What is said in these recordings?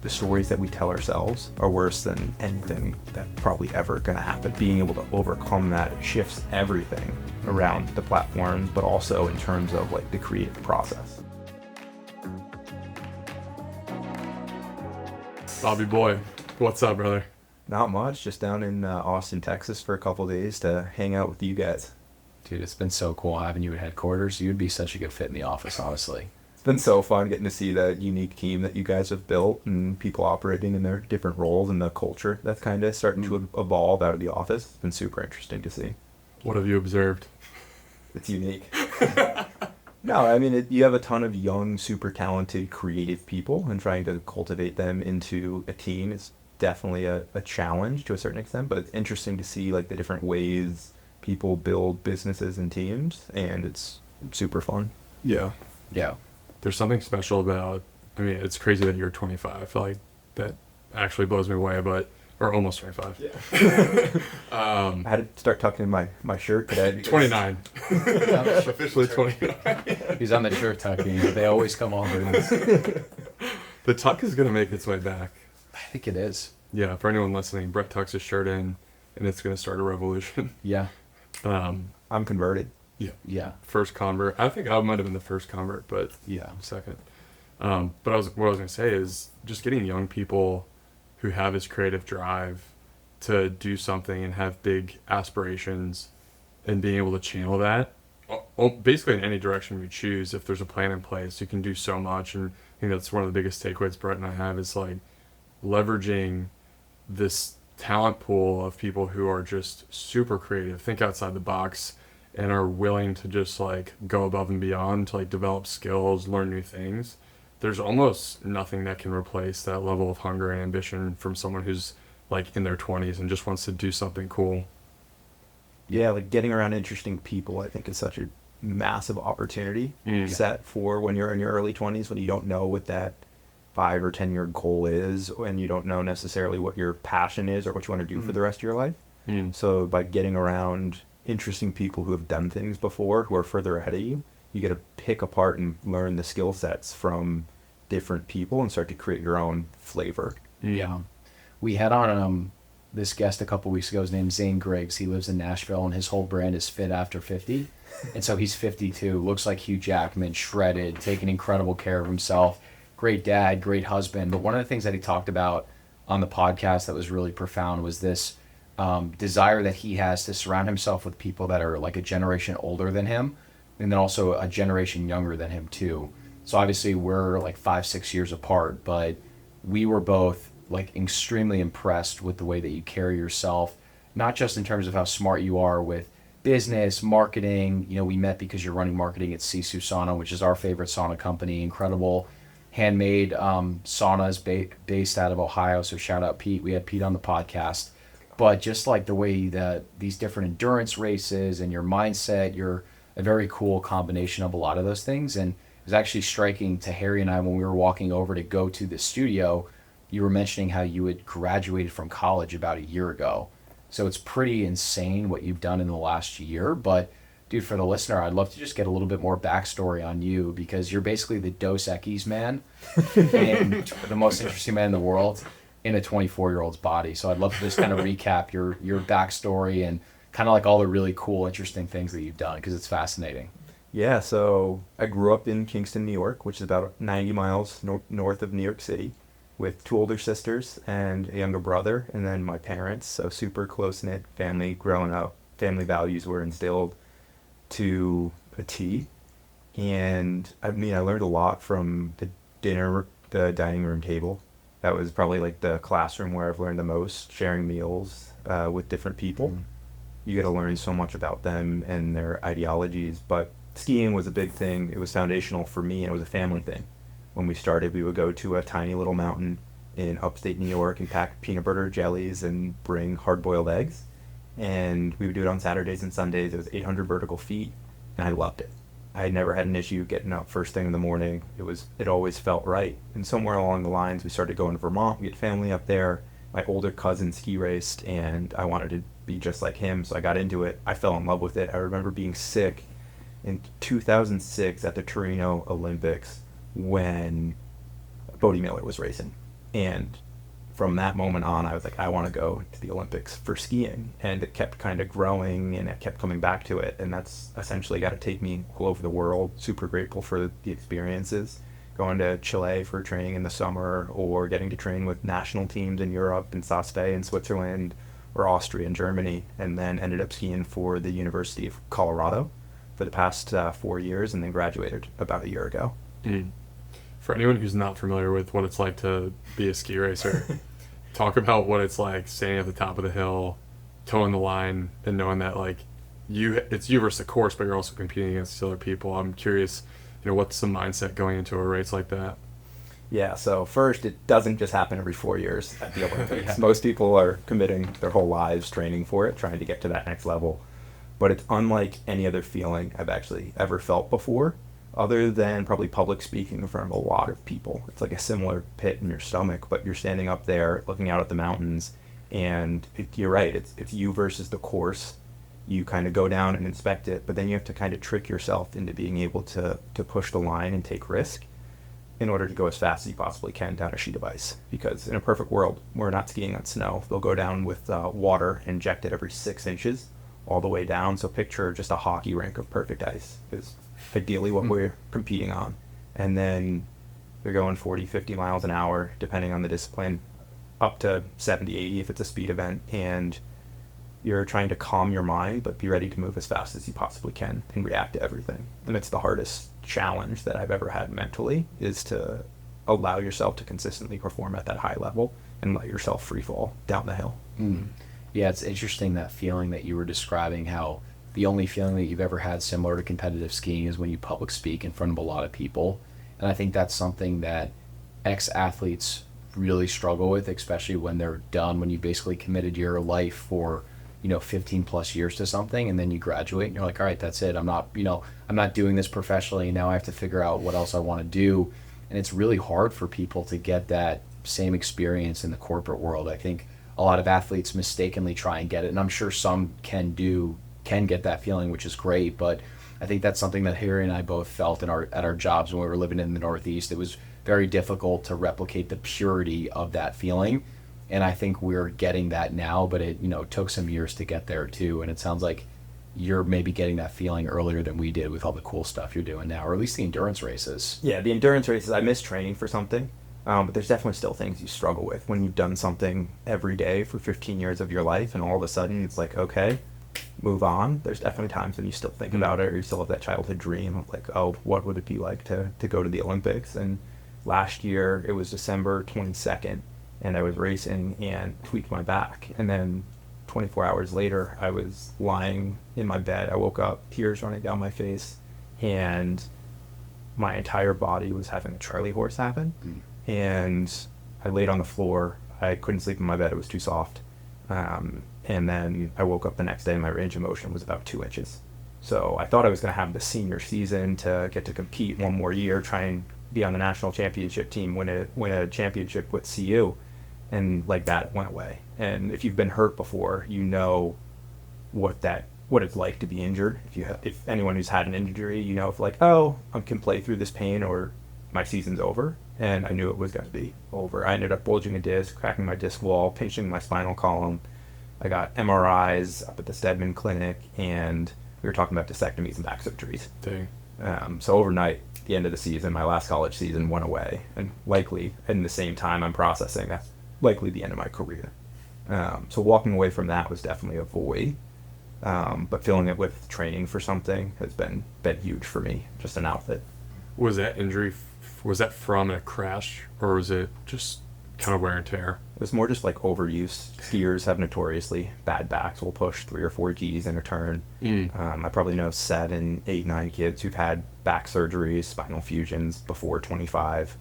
The stories that we tell ourselves are worse than anything that's probably ever going to happen. Being able to overcome that shifts everything around the platforms, but also in terms of like the creative process. Bobby boy, what's up, brother? Not much, just down in Austin, Texas for a couple of days to hang out with you guys. Dude, it's been so cool having you at headquarters. You'd be such a good fit in the office, honestly. It's been so fun getting to see the unique team that you guys have built and people operating in their different roles and the culture that's kind of starting to evolve out of the office. It's been super interesting to see. What have you observed? It's unique. No, I mean, you have a ton of young, super talented, creative people, and trying to cultivate them into a team is definitely a challenge to a certain extent, but it's interesting to see like the different ways people build businesses and teams, and it's super fun. Yeah. Yeah. There's something special about, I mean, it's crazy that you're 25. I feel like that actually blows me away, or almost 25. Yeah. I had to start tucking in my shirt today. 29. Officially 29. He's on the shirt tucking, but they always come over this. The tuck is going to make its way back. I think it is. Yeah, for anyone listening, Brett tucks his shirt in, and it's going to start a revolution. Yeah. I'm converted. Yeah. First convert. I think I might have been the first convert, but Yeah. second. But what I was going to say is just getting young people who have this creative drive to do something and have big aspirations and being able to channel that basically in any direction you choose. If there's a plan in place, you can do so much. And I think that's one of the biggest takeaways Brett and I have is like leveraging this talent pool of people who are just super creative, think outside the box, and are willing to just like go above and beyond to like develop skills, learn new things. There's almost nothing that can replace that level of hunger and ambition from someone who's like in their 20s and just wants to do something cool. Yeah, like getting around interesting people, I think, is such a massive opportunity set for when you're in your early 20s, when you don't know what that 5 or 10 year goal is, and you don't know necessarily what your passion is or what you want to do for the rest of your life. So by getting around interesting people who have done things before, who are further ahead of you, you get to pick apart and learn the skill sets from different people and start to create your own flavor. Yeah. We had on this guest a couple weeks ago. His name's Zane Griggs. He lives in Nashville, and his whole brand is Fit After 50. And so he's 52, looks like Hugh Jackman, shredded, taking incredible care of himself. Great dad, great husband. But one of the things that he talked about on the podcast that was really profound was this desire that he has to surround himself with people that are like a generation older than him, and then also a generation younger than him too. So obviously we're like 5-6 years apart, but we were both like extremely impressed with the way that you carry yourself, not just in terms of how smart you are with business, marketing. You know, we met because you're running marketing at Sisu Sauna, which is our favorite sauna company, incredible handmade saunas based out of Ohio. So shout out Pete. We had Pete on the podcast. But just like the way that these different endurance races and your mindset, you're a very cool combination of a lot of those things. And it was actually striking to Harry and I when we were walking over to go to the studio. You were mentioning how you had graduated from college about a year ago. So it's pretty insane what you've done in the last year. But dude, for the listener, I'd love to just get a little bit more backstory on you, because you're basically the Dos Equis man and the most interesting man in the world in a 24-year-old's body. So I'd love to just kind of recap your backstory and kind of like all the really cool, interesting things that you've done, because it's fascinating. Yeah, so I grew up in Kingston, New York, which is about 90 miles north of New York City, with 2 older sisters and a younger brother, and then my parents. So super close-knit family growing up. Family values were instilled to a T. And I mean, I learned a lot from the dining room table. That was probably like the classroom where I've learned the most, sharing meals with different people. You get to learn so much about them and their ideologies. But skiing was a big thing. It was foundational for me, and it was a family thing. When we started, we would go to a tiny little mountain in upstate New York and pack peanut butter jellies and bring hard-boiled eggs. And we would do it on Saturdays and Sundays. It was 800 vertical feet, and I loved it. I had never had an issue getting up first thing in the morning. It always felt right. And somewhere along the lines, we started going to Vermont. We had family up there. My older cousin ski raced, and I wanted to be just like him, so I got into it. I fell in love with it. I remember being sick in 2006 at the Torino Olympics when Bodie Miller was racing. And from that moment on, I was like, I want to go to the Olympics for skiing. And it kept kind of growing, and it kept coming back to it. And that's essentially got to take me all over the world. Super grateful for the experiences. Going to Chile for training in the summer, or getting to train with national teams in Europe, in Saas-Fee in Switzerland, or Austria and Germany. And then ended up skiing for the University of Colorado for the past 4 years, and then graduated about a year ago. For anyone who's not familiar with what it's like to be a ski racer, talk about what it's like standing at the top of the hill, towing the line, and knowing that like it's you versus the course, but you're also competing against other people. I'm curious, what's the mindset going into a race like that? Yeah, so first, it doesn't just happen every 4 years at the Olympics. Most people are committing their whole lives training for it, trying to get to that next level. But it's unlike any other feeling I've actually ever felt before, other than probably public speaking in front of a lot of people. It's like a similar pit in your stomach, but you're standing up there looking out at the mountains, and you're right, it's you versus the course. You kind of go down and inspect it, but then you have to kind of trick yourself into being able to push the line and take risk in order to go as fast as you possibly can down a sheet of ice. Because in a perfect world, we're not skiing on snow. They'll go down with water injected every 6 inches all the way down. So picture just a hockey rink of perfect ice is ideally what we're competing on. And then they're going 40, 50 miles an hour, depending on the discipline, up to 70, 80 if it's a speed event. And you're trying to calm your mind, but be ready to move as fast as you possibly can and react to everything. And it's the hardest challenge that I've ever had mentally, is to allow yourself to consistently perform at that high level and let yourself free fall down the hill. Yeah, it's interesting, that feeling that you were describing, how the only feeling that you've ever had similar to competitive skiing is when you public speak in front of a lot of people. And I think that's something that ex-athletes really struggle with, especially when they're done, when you basically committed your life for 15 plus years to something, and then you graduate and you're like, all right, that's it. I'm not doing this professionally. Now I have to figure out what else I want to do. And it's really hard for people to get that same experience in the corporate world. I think a lot of athletes mistakenly try and get it, and I'm sure some can get that feeling, which is great. But I think that's something that Harry and I both felt at our jobs when we were living in the Northeast. It was very difficult to replicate the purity of that feeling. And I think we're getting that now, but it took some years to get there too. And it sounds like you're maybe getting that feeling earlier than we did with all the cool stuff you're doing now, or at least the endurance races. Yeah, the endurance races, I miss training for something, but there's definitely still things you struggle with when you've done something every day for 15 years of your life, and all of a sudden it's like, okay, move on. There's definitely times when you still think about it, or you still have that childhood dream of like, oh, what would it be like to go to the Olympics? And last year it was December 22nd. And I was racing and tweaked my back. And then 24 hours later, I was lying in my bed. I woke up, tears running down my face, and my entire body was having a Charlie horse happen. And I laid on the floor. I couldn't sleep in my bed. It was too soft. And then I woke up the next day and my range of motion was about 2 inches. So I thought I was going to have the senior season to get to compete one more year, try and be on the national championship team, win a championship with CU. And like that, it went away. And if you've been hurt before, you know what it's like to be injured. If anyone who's had an injury, if like, oh, I can play through this pain or my season's over. And I knew it was going to be over. I ended up bulging a disc, cracking my disc wall, pinching my spinal column. I got MRIs up at the Stedman Clinic, and we were talking about disectomies and back surgeries. Dang. So overnight, at the end of the season, my last college season went away, and likely in the same time I'm processing that's likely the end of my career. So walking away from that was definitely a void, but filling it with training for something has been huge for me, just an outlet. Was that injury, was that from a crash, or was it just kind of wear and tear? It was more just like overuse. Skiers have notoriously bad backs. We'll push 3 or 4 Gs in a turn. I probably know 7, 8, 9 kids who've had back surgeries, spinal fusions before 25.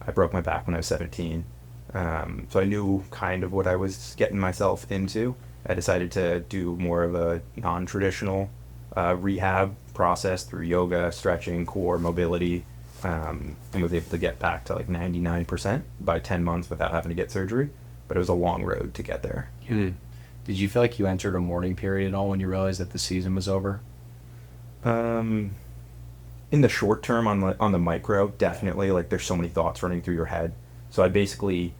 I broke my back when I was 17. So I knew kind of what I was getting myself into. I decided to do more of a non-traditional rehab process through yoga, stretching, core, mobility, and was able to get back to like 99% by 10 months without having to get surgery. But it was a long road to get there. Did you feel like you entered a mourning period at all when you realized that the season was over? In the short term, on the micro, definitely. Like, there's so many thoughts running through your head. So I basically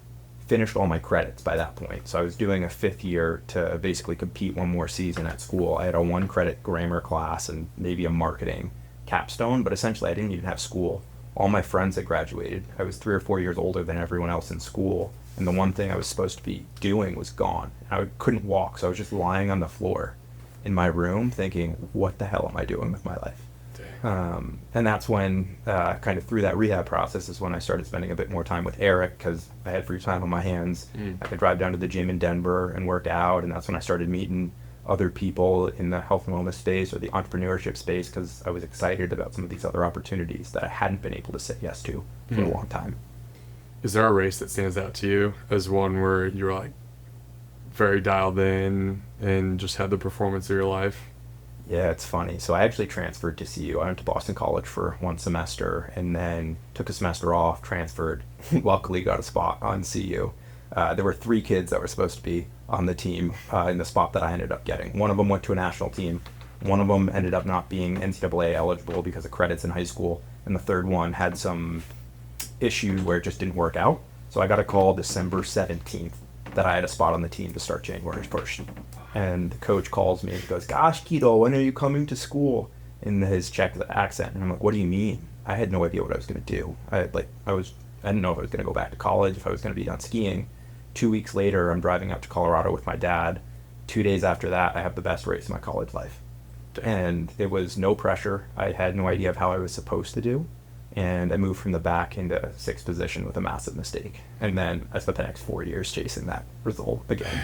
finished all my credits by that point. So I was doing a 5th year to basically compete one more season at school. I had a 1 credit grammar class and maybe a marketing capstone, but essentially I didn't even have school. All my friends had graduated. I was 3 or 4 years older than everyone else in school, and the one thing I was supposed to be doing was gone. I couldn't walk, so I was just lying on the floor in my room thinking, what the hell am I doing with my life? And that's when, kind of through that rehab process, is when I started spending a bit more time with Eric, because I had free time on my hands. I could drive down to the gym in Denver and work out, and that's when I started meeting other people in the health and wellness space or the entrepreneurship space, because I was excited about some of these other opportunities that I hadn't been able to say yes to for a long time. Is there a race that stands out to you as one where you're like very dialed in and just had the performance of your life? Yeah, it's funny. So I actually transferred to CU. I went to Boston College for 1 semester and then took a semester off, transferred, luckily got a spot on CU. There were 3 kids that were supposed to be on the team in the spot that I ended up getting. One of them went to a national team. One of them ended up not being NCAA eligible because of credits in high school. And the third one had some issue where it just didn't work out. So I got a call December 17th that I had a spot on the team to start January 1st. And the coach calls me and goes, "Gosh, Keto, when are you coming to school?" in his Czech accent. And I'm like, "What do you mean?" I had no idea what I was going to do. I didn't know if I was going to go back to college, if I was going to be done skiing. 2 weeks later, I'm driving out to Colorado with my dad. 2 days after that, I have the best race of my college life. And it was no pressure. I had no idea of how I was supposed to do. And I moved from the back into 6th position with a massive mistake. And then I spent the next 4 years chasing that result again.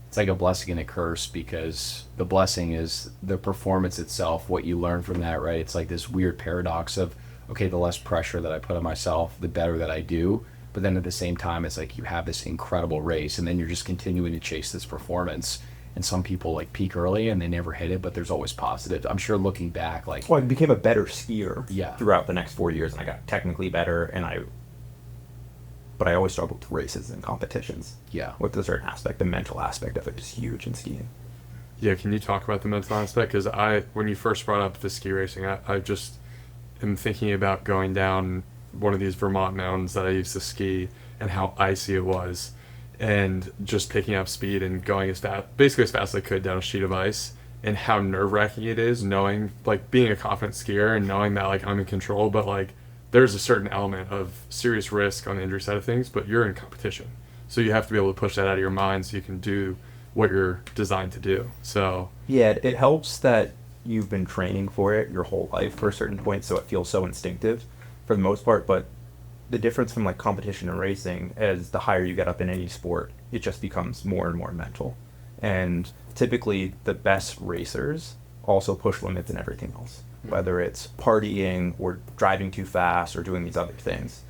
It's like a blessing and a curse, because the blessing is the performance itself, what you learn from that, right? It's like this weird paradox of, okay, the less pressure that I put on myself, the better that I do. But then at the same time, it's like you have this incredible race, and then you're just continuing to chase this performance. And some people like peak early and they never hit it, but there's always positive. I'm sure looking back, like, Well, I became a better skier Yeah. throughout the next 4 years, and I got technically better, but I always struggled with races and competitions. yeah, With a certain aspect, the mental aspect of it is huge in skiing. Yeah, can you talk about the mental aspect? Because when you first brought up the ski racing, I just am thinking about going down one of these Vermont mountains that I used to ski and how icy it was, and just picking up speed and going basically as fast as I could down a sheet of ice, and how nerve-wracking it is knowing, like, being a confident skier and knowing that, like, I'm in control, but, like, there's a certain element of serious risk on the injury side of things, but you're in competition. So you have to be able to push that out of your mind so you can do what you're designed to do. So Yeah, it helps that you've been training for it your whole life for a certain point, so it feels so instinctive for the most part. But the difference from like competition and racing is the higher you get up in any sport, it just becomes more and more mental. And typically the best racers also push limits in everything else, whether it's partying or driving too fast or doing these other things.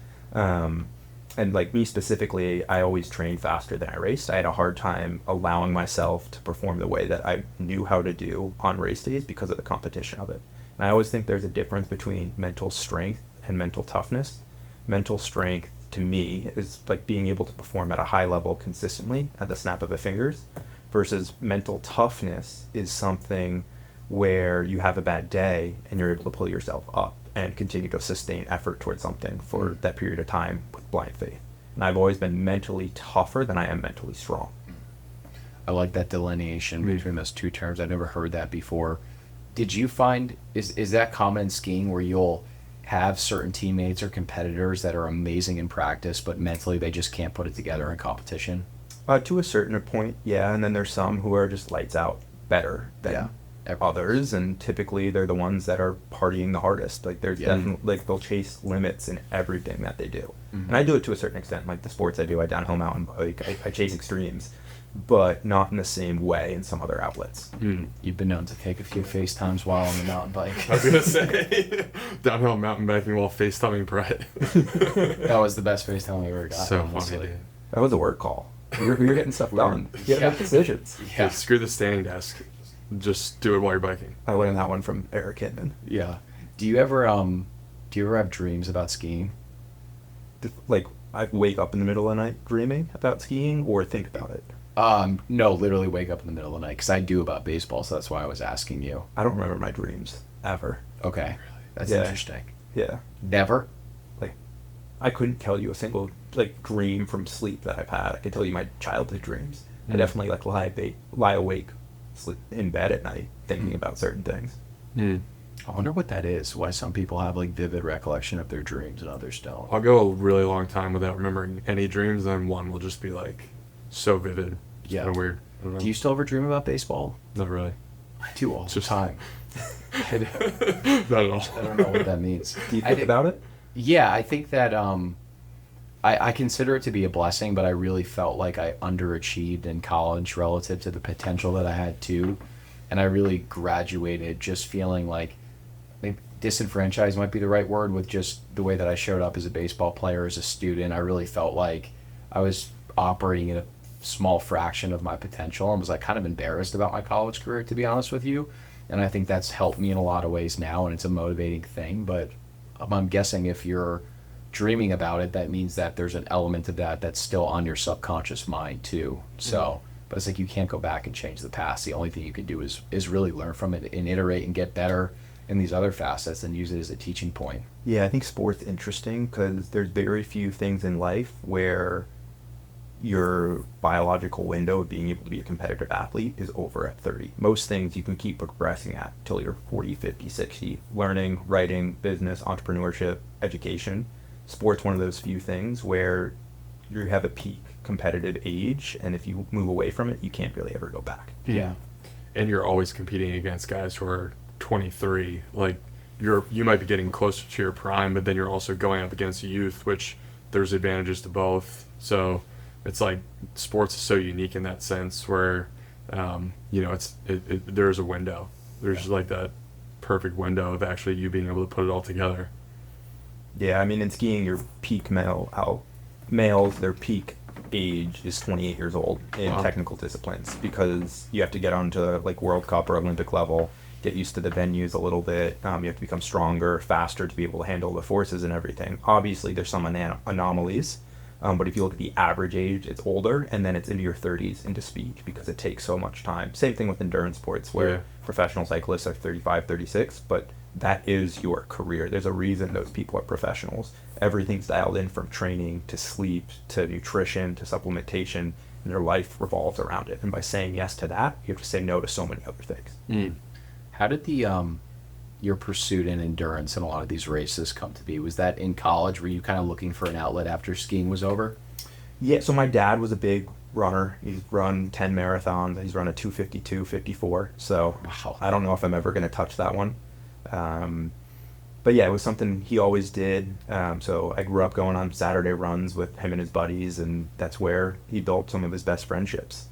And like me specifically, I always trained faster than I raced. I had a hard time allowing myself to perform the way that I knew how to do on race days because of the competition of it. And I always think there's a difference between mental strength and mental toughness. Mental strength to me is like being able to perform at a high level consistently at the snap of the fingers, versus mental toughness is something where you have a bad day and you're able to pull yourself up and continue to sustain effort towards something for that period of time with blind faith. And I've always been mentally tougher than I am mentally strong. I like that delineation between those two terms. I've never heard that before. Did you find, is that common in skiing, where you'll have certain teammates or competitors that are amazing in practice, but mentally they just can't put it together in competition? To a certain point, yeah. And then there's some who are just lights out better than others, and typically they're the ones that are partying the hardest. Like there's definitely, like, they'll chase limits in everything that they do. And I do it to a certain extent. Like the sports I do, I downhill mountain bike, I chase extremes, but not in the same way in some other outlets. You've been known to take a few FaceTimes while on the mountain bike. I was gonna say downhill mountain biking while FaceTiming Brett. That was the best FaceTime I ever got. So honestly. funny, dude. That was a work call. You're getting stuff done. You gotta Yeah. make decisions. Yeah. Dude, screw the standing desk. Just do it while you're biking. I learned that one from Eric Hitman. Yeah. Do you ever have dreams about skiing? Like, I wake up in the middle of the night dreaming about skiing or think about it. No, literally wake up in the middle of the night, because I do about baseball, so that's why I was asking you. I don't remember my dreams ever. Okay. That's Yeah. interesting. Yeah. Never? Like, I couldn't tell you a single like dream from sleep that I've had. I could tell you my childhood dreams. I definitely like lie awake, sleep in bed at night, thinking about certain things. I wonder what that is. Why some people have like vivid recollection of their dreams and others don't. I'll go a really long time without remembering any dreams, and then one will just be like so vivid. It's Yeah. kinda weird. I don't know. Do you still ever dream about baseball? Not really. I do all the Just- time. Not at all. I don't know what that means. Do you I think think- about it? Yeah, I think that I consider it to be a blessing, but I really felt like I underachieved in college relative to the potential that I had too. And I really graduated just feeling like maybe disenfranchised might be the right word with just the way that I showed up as a baseball player, as a student. I really felt like I was operating at a small fraction of my potential and was like kind of embarrassed about my college career, to be honest with you. And I think that's helped me in a lot of ways now, and it's a motivating thing. But I'm guessing if you're dreaming about it, that means that there's an element of that that's still on your subconscious mind too. So, but it's like you can't go back and change the past. The only thing you can do is really learn from it and iterate and get better in these other facets and use it as a teaching point. Yeah, I think sport's interesting because there's very few things in life where your biological window of being able to be a competitive athlete is over at 30. Most things you can keep progressing at till you're 40, 50, 60. Learning, writing, business, entrepreneurship, education. Sport's one of those few things where you have a peak competitive age, and if you move away from it, you can't really ever go back. Yeah. And you're always competing against guys who are 23. Like you might be getting closer to your prime, but then you're also going up against youth, which there's advantages to both. So it's like sports is so unique in that sense where there's a window. There's like that perfect window of actually you being able to put it all together. Yeah, I mean, in skiing, your peak males, their peak age is 28 years old in Wow. technical disciplines because you have to get onto like World Cup or Olympic level, get used to the venues a little bit. You have to become stronger, faster to be able to handle the forces and everything. Obviously, there's some anomalies, but if you look at the average age, it's older, and then it's into your 30s into speed because it takes so much time. Same thing with endurance sports where Yeah. professional cyclists are 35, 36, but that is your career. There's a reason those people are professionals. Everything's dialed in from training to sleep to nutrition to supplementation, and their life revolves around it. And by saying yes to that, you have to say no to so many other things. How did your pursuit in endurance in a lot of these races come to be? Was that in college? Were you kind of looking for an outlet after skiing was over? Yeah, so my dad was a big runner. He's run 10 marathons. He's run a 252, 54. So Wow. I don't know if I'm ever going to touch that one. But yeah, it was something he always did. So I grew up going on Saturday runs with him and his buddies, and that's where he built some of his best friendships.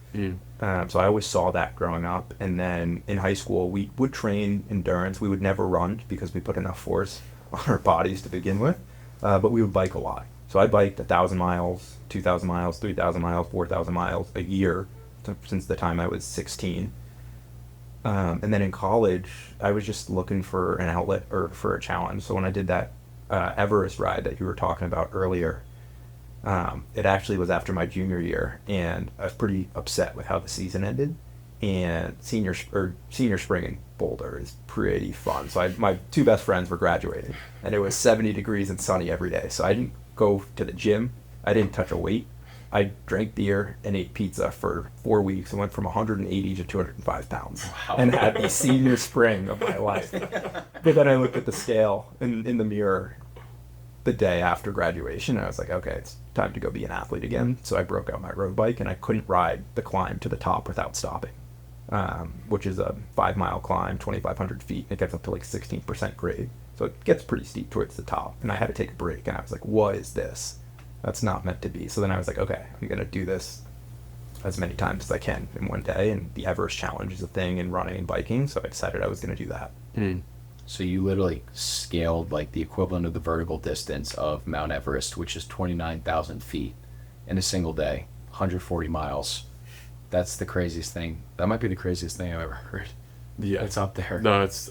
So I always saw that growing up. And then in high school, we would train endurance. We would never run because we put enough force on our bodies to begin with. But we would bike a lot. So I biked 1,000 miles, 2,000 miles, 3,000 miles, 4,000 miles a year since the time I was 16. And then in college, I was just looking for an outlet or for a challenge. So when I did that Everest ride that you were talking about earlier, it actually was after my junior year, and I was pretty upset with how the season ended. And senior spring in Boulder is pretty fun. So my two best friends were graduating, and it was 70 degrees and sunny every day. So I didn't go to the gym. I didn't touch a weight. I drank beer and ate pizza for 4 weeks and went from 180 to 205 pounds and had the senior spring of my life. But then I looked at the scale in the mirror the day after graduation, and I was like, okay, it's time to go be an athlete again. So I broke out my road bike, and I couldn't ride the climb to the top without stopping, which is a 5-mile climb, 2,500 feet. It gets up to like 16% grade. So it gets pretty steep towards the top. And I had to take a break, and I was like, what is this? That's not meant to be. So then I was like, okay, I'm going to do this as many times as I can in one day. And the Everest Challenge is a thing in running and biking. So I decided I was going to do that. So you literally scaled like the equivalent of the vertical distance of Mount Everest, which is 29,000 feet in a single day, 140 miles. That's the craziest thing. That might be the craziest thing I've ever heard. Yeah. It's up there. No, it's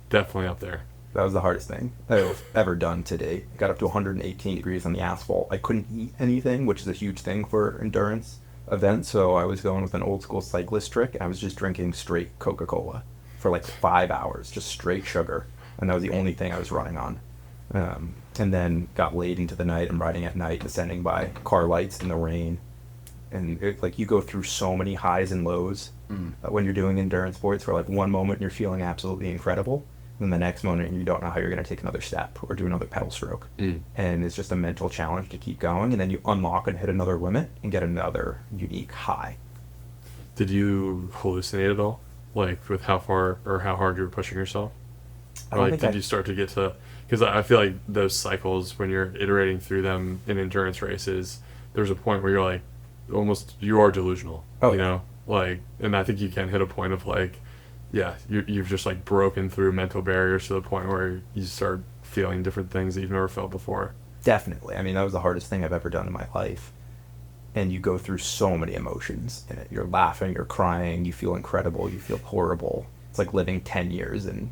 definitely up there. That was the hardest thing I've ever done to date. Got up to 118 degrees on the asphalt. I couldn't eat anything, which is a huge thing for endurance events. So I was going with an old school cyclist trick. I was just drinking straight Coca-Cola for like 5 hours, just straight sugar. And that was the only thing I was running on. and then got late into the night. I'm riding at night, descending by car lights in the rain. And like you go through so many highs and lows when you're doing endurance sports, where like one moment you're feeling absolutely incredible, and the next moment you don't know how you're going to take another step or do another pedal stroke. And it's just a mental challenge to keep going, and then you unlock and hit another limit and get another unique high. Did you hallucinate at all? Like with how far or how hard you were pushing yourself? I Or don't like think did you start to get to, because I feel like those cycles when you're iterating through them in endurance races, there's a point where you're like almost you are delusional. Oh, you yeah. know? Like, and I think you can hit a point of like, yeah, you've just like broken through mental barriers to the point where you start feeling different things that you've never felt before. Definitely. I mean, that was the hardest thing I've ever done in my life. And you go through so many emotions in it. You're laughing, you're crying, you feel incredible, you feel horrible. It's like living 10 years in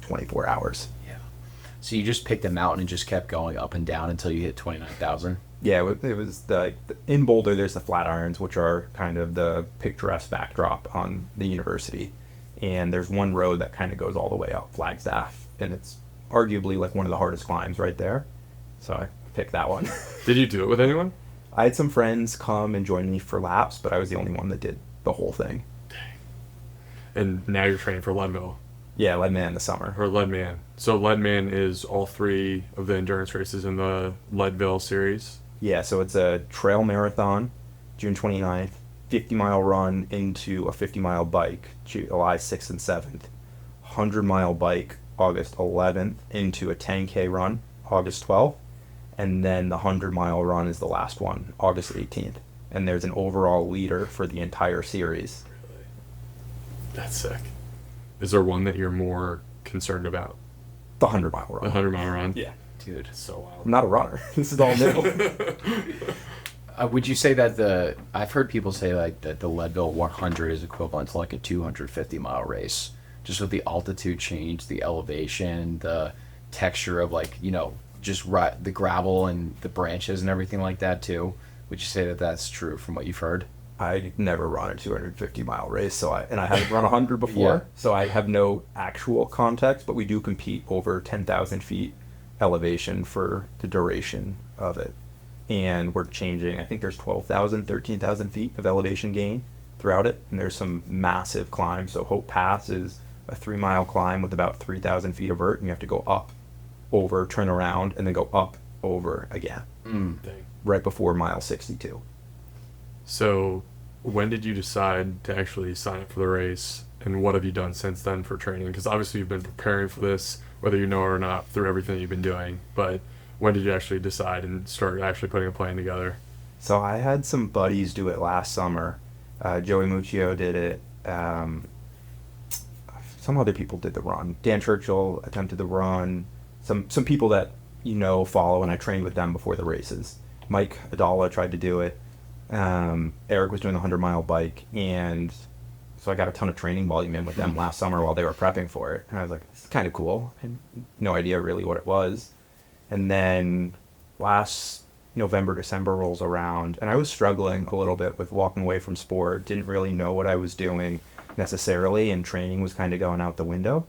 24 hours. Yeah. So you just picked a mountain and just kept going up and down until you hit 29,000? Yeah, it was in Boulder, there's the Flatirons, which are kind of the picturesque backdrop on the university. And there's one road that kind of goes all the way up Flagstaff. And it's arguably like one of the hardest climbs right there. So I picked that one. Did you do it with anyone? I had some friends come and join me for laps, but I was the only one that did the whole thing. And now you're training for Leadville. Yeah, Leadman in the summer. Or Leadman. So Leadman is all three of the endurance races in the Leadville series. Yeah, so it's a trail marathon, June 29th, 50-mile run into a 50-mile bike, July 6th and 7th, 100-mile bike, August 11th, into a 10K run, August 12th, and then the 100-mile run is the last one, August 18th. And there's an overall leader for the entire series. Really? That's sick. Is there one that you're more concerned about? The 100-mile The run. 100-mile run? Yeah. Dude. So wild. I'm not a runner. This is all new. Would you say that I've heard people say like that the Leadville 100 is equivalent to like a 250-mile race, just with the altitude change, the elevation, the texture of like, you know, just the gravel and the branches and everything like that too. Would you say that that's true from what you've heard? I never run a 250-mile race, and I haven't run 100 before, Yeah. so I have no actual context, but we do compete over 10,000 feet elevation for the duration of it. And we're changing, I think there's 12,000, 13,000 feet of elevation gain throughout it, and there's some massive climbs. So Hope Pass is a 3-mile climb with about 3,000 feet of vert, and you have to go up, over, turn around, and then go up, over again, Dang. right before mile 62. So when did you decide to actually sign up for the race, and what have you done since then for training? Because obviously you've been preparing for this, whether you know it or not, through everything that you've been doing. But when did you actually decide and start actually putting a plan together? So I had some buddies do it last summer. Joey Muccio did it. Some other people did the run. Dan Churchill attempted the run. Some people that follow, and I trained with them before the races. Mike Adala tried to do it. Eric was doing the 100-mile bike, and so I got a ton of training volume in with them last summer while they were prepping for it. And I was like, this is kind of cool. I had no idea really what it was. And then last November, December rolls around, and I was struggling a little bit with walking away from sport. Didn't really know what I was doing necessarily, and training was kind of going out the window.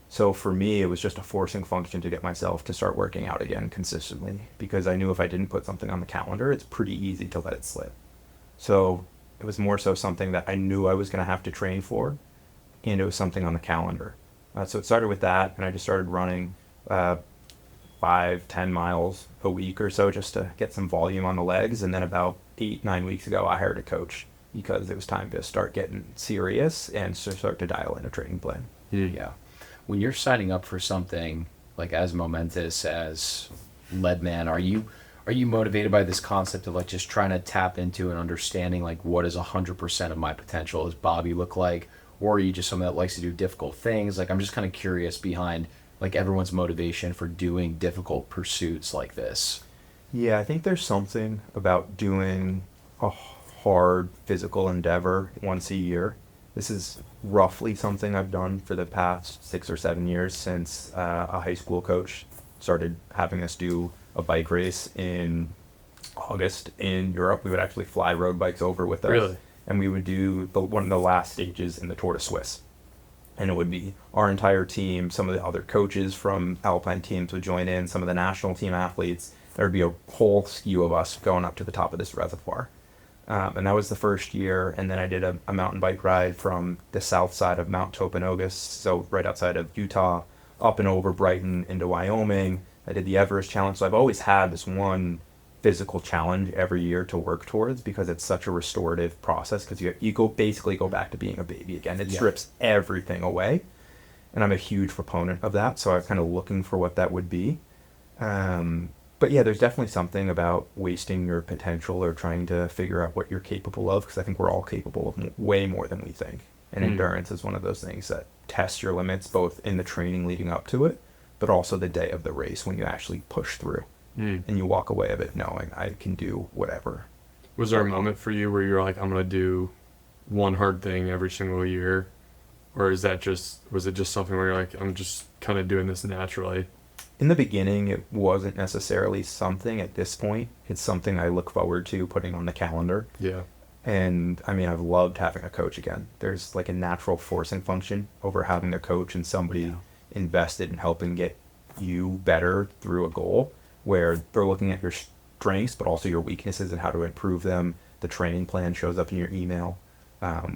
So for me, it was just a forcing function to get myself to start working out again consistently, because I knew if I didn't put something on the calendar, it's pretty easy to let it slip. So it was more so something that I knew I was going to have to train for, and it was something on the calendar. So it started with that, and I just started running 5-10 miles a week or so just to get some volume on the legs. And then about 8-9 weeks ago, I hired a coach because it was time to start getting serious and start to dial in a training plan. Yeah. When you're signing up for something like as momentous as Leadman, are you motivated by this concept of like just trying to tap into and understanding like what is 100% of my potential? Does Bobby look like? Or are you just someone that likes to do difficult things? Like, I'm just kind of curious behind like everyone's motivation for doing difficult pursuits like this. Yeah, I think there's something about doing a hard physical endeavor once a year. This is roughly something I've done for the past 6 or 7 years since a high school coach started having us do a bike race in August in Europe. We would actually fly road bikes over with us. Really? And we would do one of the last stages in the Tour de Suisse. And it would be our entire team, some of the other coaches from Alpine teams would join in, some of the national team athletes. There would be a whole skew of us going up to the top of this reservoir. And that was the first year. And then I did a mountain bike ride from the south side of Mount Toponogas, so right outside of Utah, up and over Brighton into Wyoming. I did the Everest Challenge. So I've always had this one physical challenge every year to work towards, because it's such a restorative process, because you basically go back to being a baby again. It strips everything away, and I'm a huge proponent of that, so I'm kind of looking for what that would be. But yeah, there's definitely something about wasting your potential or trying to figure out what you're capable of, because I think we're all capable of way more than we think, and endurance is one of those things that tests your limits, both in the training leading up to it, but also the day of the race when you actually push through. And you walk away of it knowing I can do whatever. Was there a moment for you where you're like, I'm going to do one hard thing every single year? Or was it just something where you're like, I'm just kind of doing this naturally? In the beginning, it wasn't necessarily something. At this point, it's something I look forward to putting on the calendar. Yeah. And I mean, I've loved having a coach again. There's like a natural forcing function over having a coach and somebody invested in helping get you better through a goal, where they're looking at your strengths, but also your weaknesses and how to improve them. The training plan shows up in your email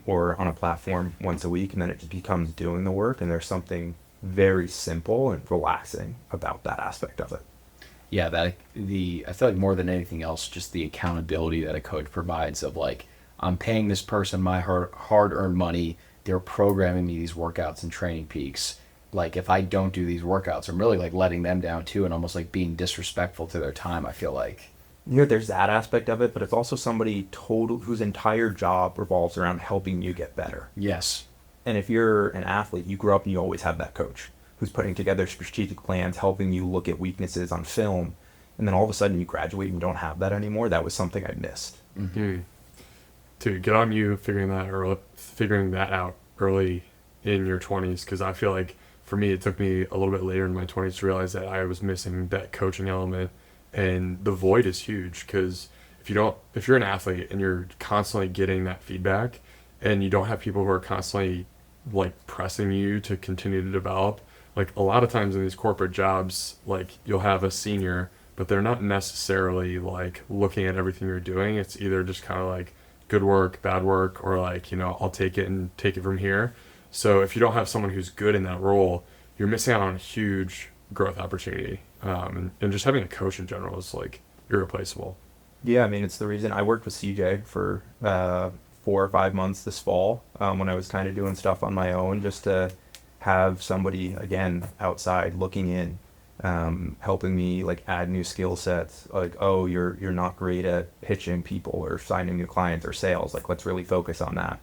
or on a platform once a week, and then it just becomes doing the work. And there's something very simple and relaxing about that aspect of it. Yeah, I feel like more than anything else, just the accountability that a coach provides of like, I'm paying this person my hard-earned money. They're programming me these workouts and training peaks. Like, if I don't do these workouts, I'm really like letting them down too, and almost like being disrespectful to their time, I feel like. You know, there's that aspect of it, but it's also somebody whose entire job revolves around helping you get better. Yes. And if you're an athlete, you grow up and you always have that coach who's putting together strategic plans, helping you look at weaknesses on film, and then all of a sudden you graduate and you don't have that anymore. That was something I missed. Dude, good on you figuring that out early in your 20s, because I feel like for me, it took me a little bit later in my 20s to realize that I was missing that coaching element, and the void is huge, because if you're an athlete and you're constantly getting that feedback and you don't have people who are constantly like pressing you to continue to develop, like a lot of times in these corporate jobs, like you'll have a senior, but they're not necessarily like looking at everything you're doing. It's either just kind of like good work, bad work, or like, I'll take it and take it from here. So if you don't have someone who's good in that role, you're missing out on a huge growth opportunity. And just having a coach in general is like irreplaceable. Yeah, I mean, it's the reason I worked with CJ for 4 or 5 months this fall when I was kind of doing stuff on my own, just to have somebody, again, outside looking in, helping me like add new skill sets. Like, oh, you're not great at pitching people or signing new clients or sales. Like, let's really focus on that.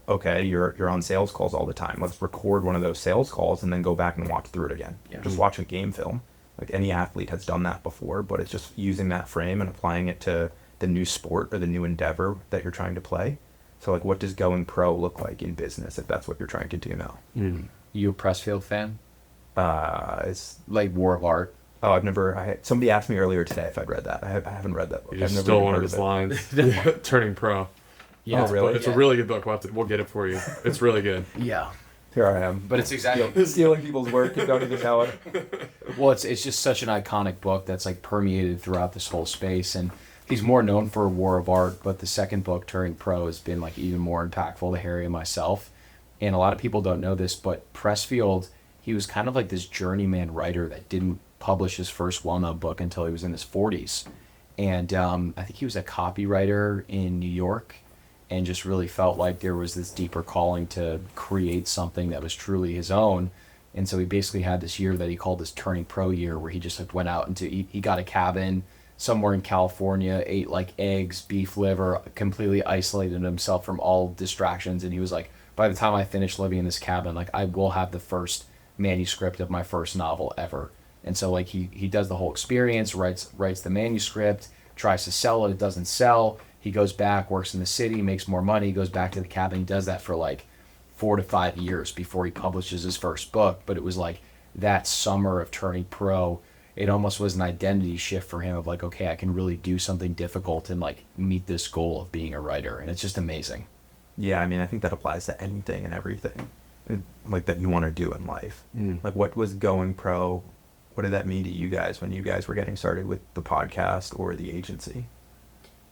Okay, you're on sales calls all the time. Let's record one of those sales calls and then go back and watch through it again. Yeah. Just watch a game film. Like, any athlete has done that before, but it's just using that frame and applying it to the new sport or the new endeavor that you're trying to play. So like, what does going pro look like in business if that's what you're trying to do now? You a Pressfield fan? It's Like War of Art. Oh, somebody asked me earlier today if I'd read that. I haven't read that book. You just stole one of his lines. Turning Pro. Yeah, oh, really? It's a really good book. We'll get it for you. It's really good. Yeah. Here I am. But it's exactly stealing people's work and don't even tell it. Well, it's just such an iconic book that's like permeated throughout this whole space, and he's more known for War of Art, but the second book, Turning Pro, has been like even more impactful to Harry and myself. And a lot of people don't know this, but Pressfield, he was kind of like this journeyman writer that didn't publish his first well-known book until he was in his 40s. And I think he was a copywriter in New York, and just really felt like there was this deeper calling to create something that was truly his own. And so he basically had this year that he called his Turning Pro year, where he just like went out he got a cabin somewhere in California, ate like eggs, beef liver, completely isolated himself from all distractions. And he was like, by the time I finish living in this cabin, like I will have the first manuscript of my first novel ever. And so like he does the whole experience, writes the manuscript, tries to sell it, it doesn't sell. He goes back, works in the city, makes more money, goes back to the cabin. He does that for like 4 to 5 years before he publishes his first book. But it was like that summer of Turning Pro, it almost was an identity shift for him of like, okay, I can really do something difficult and like meet this goal of being a writer. And it's just amazing. Yeah, I mean, I think that applies to anything and everything. like that you want to do in life? Like, what was going pro? What did that mean to you guys when you guys were getting started with the podcast or the agency?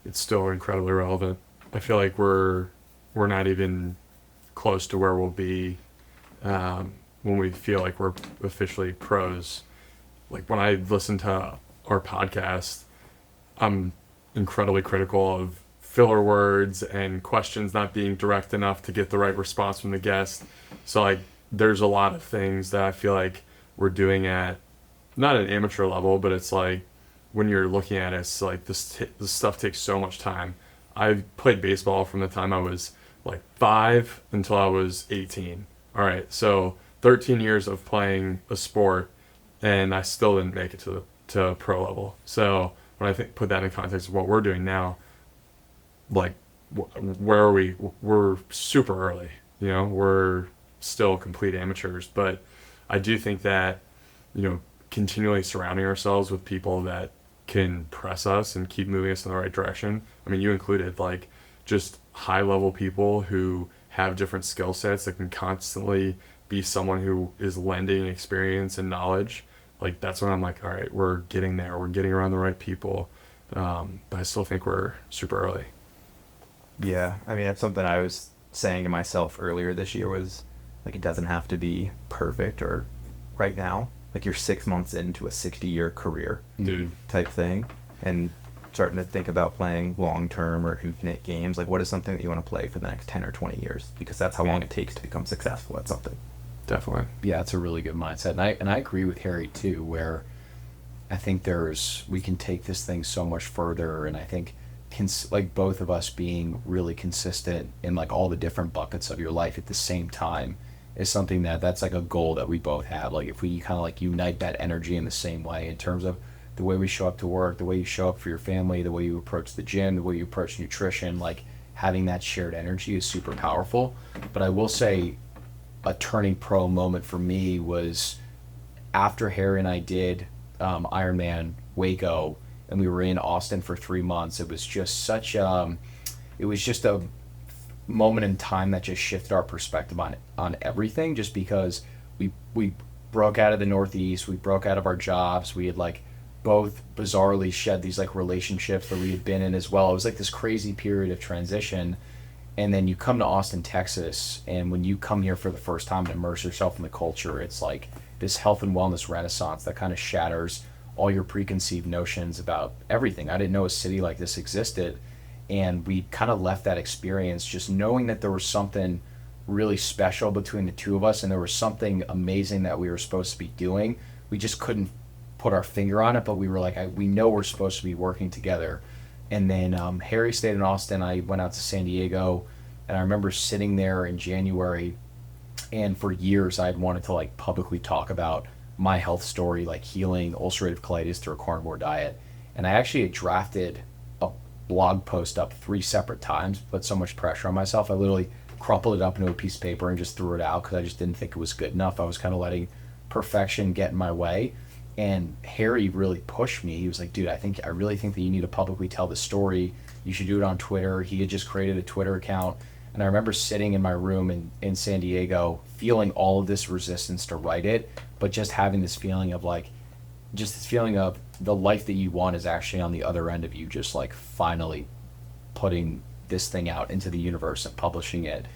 It's still incredibly relevant. I feel like we're not even close to where we'll be when we feel like we're officially pros. Like when I listen to our podcast, I'm incredibly critical of filler words and questions not being direct enough to get the right response from the guest. So like there's a lot of things that I feel like we're doing at not an amateur level, but it's like when you're looking at it, it's like this stuff takes so much time. I played baseball from the time I was like 5 until I was 18. All right, so 13 years of playing a sport, and I still didn't make it to pro level. So when I put that in context of what we're doing now, like where are we? We're super early. You know, we're still complete amateurs. But I do think that, you know, continually surrounding ourselves with people that can press us and keep moving us in the right direction. I mean, you included, like, just high level people who have different skill sets that can constantly be someone who is lending experience and knowledge. Like, that's when I'm like, all right, we're getting there. We're getting around the right people. But I still think we're super early. Yeah, I mean, that's something I was saying to myself earlier this year was, like, it doesn't have to be perfect or right now. Like, you're 6 months into a 60-year career Dude. type thing, and starting to think about playing long-term or infinite games. Like, what is something that you want to play for the next 10 or 20 years? Because that's how long it takes to become successful at something. Definitely. Yeah, that's a really good mindset. And I agree with Harry too, where I think we can take this thing so much further. And I think like both of us being really consistent in like all the different buckets of your life at the same time is something that's like a goal that we both have. Like if we kind of like unite that energy in the same way in terms of the way we show up to work, the way you show up for your family, the way you approach the gym, the way you approach nutrition, like having that shared energy is super powerful. But I will say a turning pro moment for me was after Harry and I did Ironman Waco, and we were in Austin for 3 months. It was just it was just a moment in time that just shifted our perspective on everything, just because we broke out of the Northeast, we broke out of our jobs, we had like both bizarrely shed these like relationships that we had been in as well. It was like this crazy period of transition. And then you come to Austin, Texas, and when you come here for the first time and immerse yourself in the culture, it's like this health and wellness renaissance that kind of shatters all your preconceived notions about everything. I didn't know a city like this existed, and we kind of left that experience just knowing that there was something really special between the two of us, and there was something amazing that we were supposed to be doing. We just couldn't put our finger on it, but we were like, we know we're supposed to be working together. And then Harry stayed in Austin. I went out to San Diego, and I remember sitting there in January, and for years I had wanted to like publicly talk about my health story, like healing ulcerative colitis through a carnivore diet. And I actually had drafted a blog post up 3 separate times, put so much pressure on myself. I literally crumpled it up into a piece of paper and just threw it out because I just didn't think it was good enough. I was kind of letting perfection get in my way. And Harry really pushed me. He was like, dude, I really think that you need to publicly tell the story. You should do it on Twitter. He had just created a Twitter account. And I remember sitting in my room in San Diego, feeling all of this resistance to write it, but just having this feeling of like, just this feeling of the life that you want is actually on the other end of you, just like finally putting this thing out into the universe and publishing it.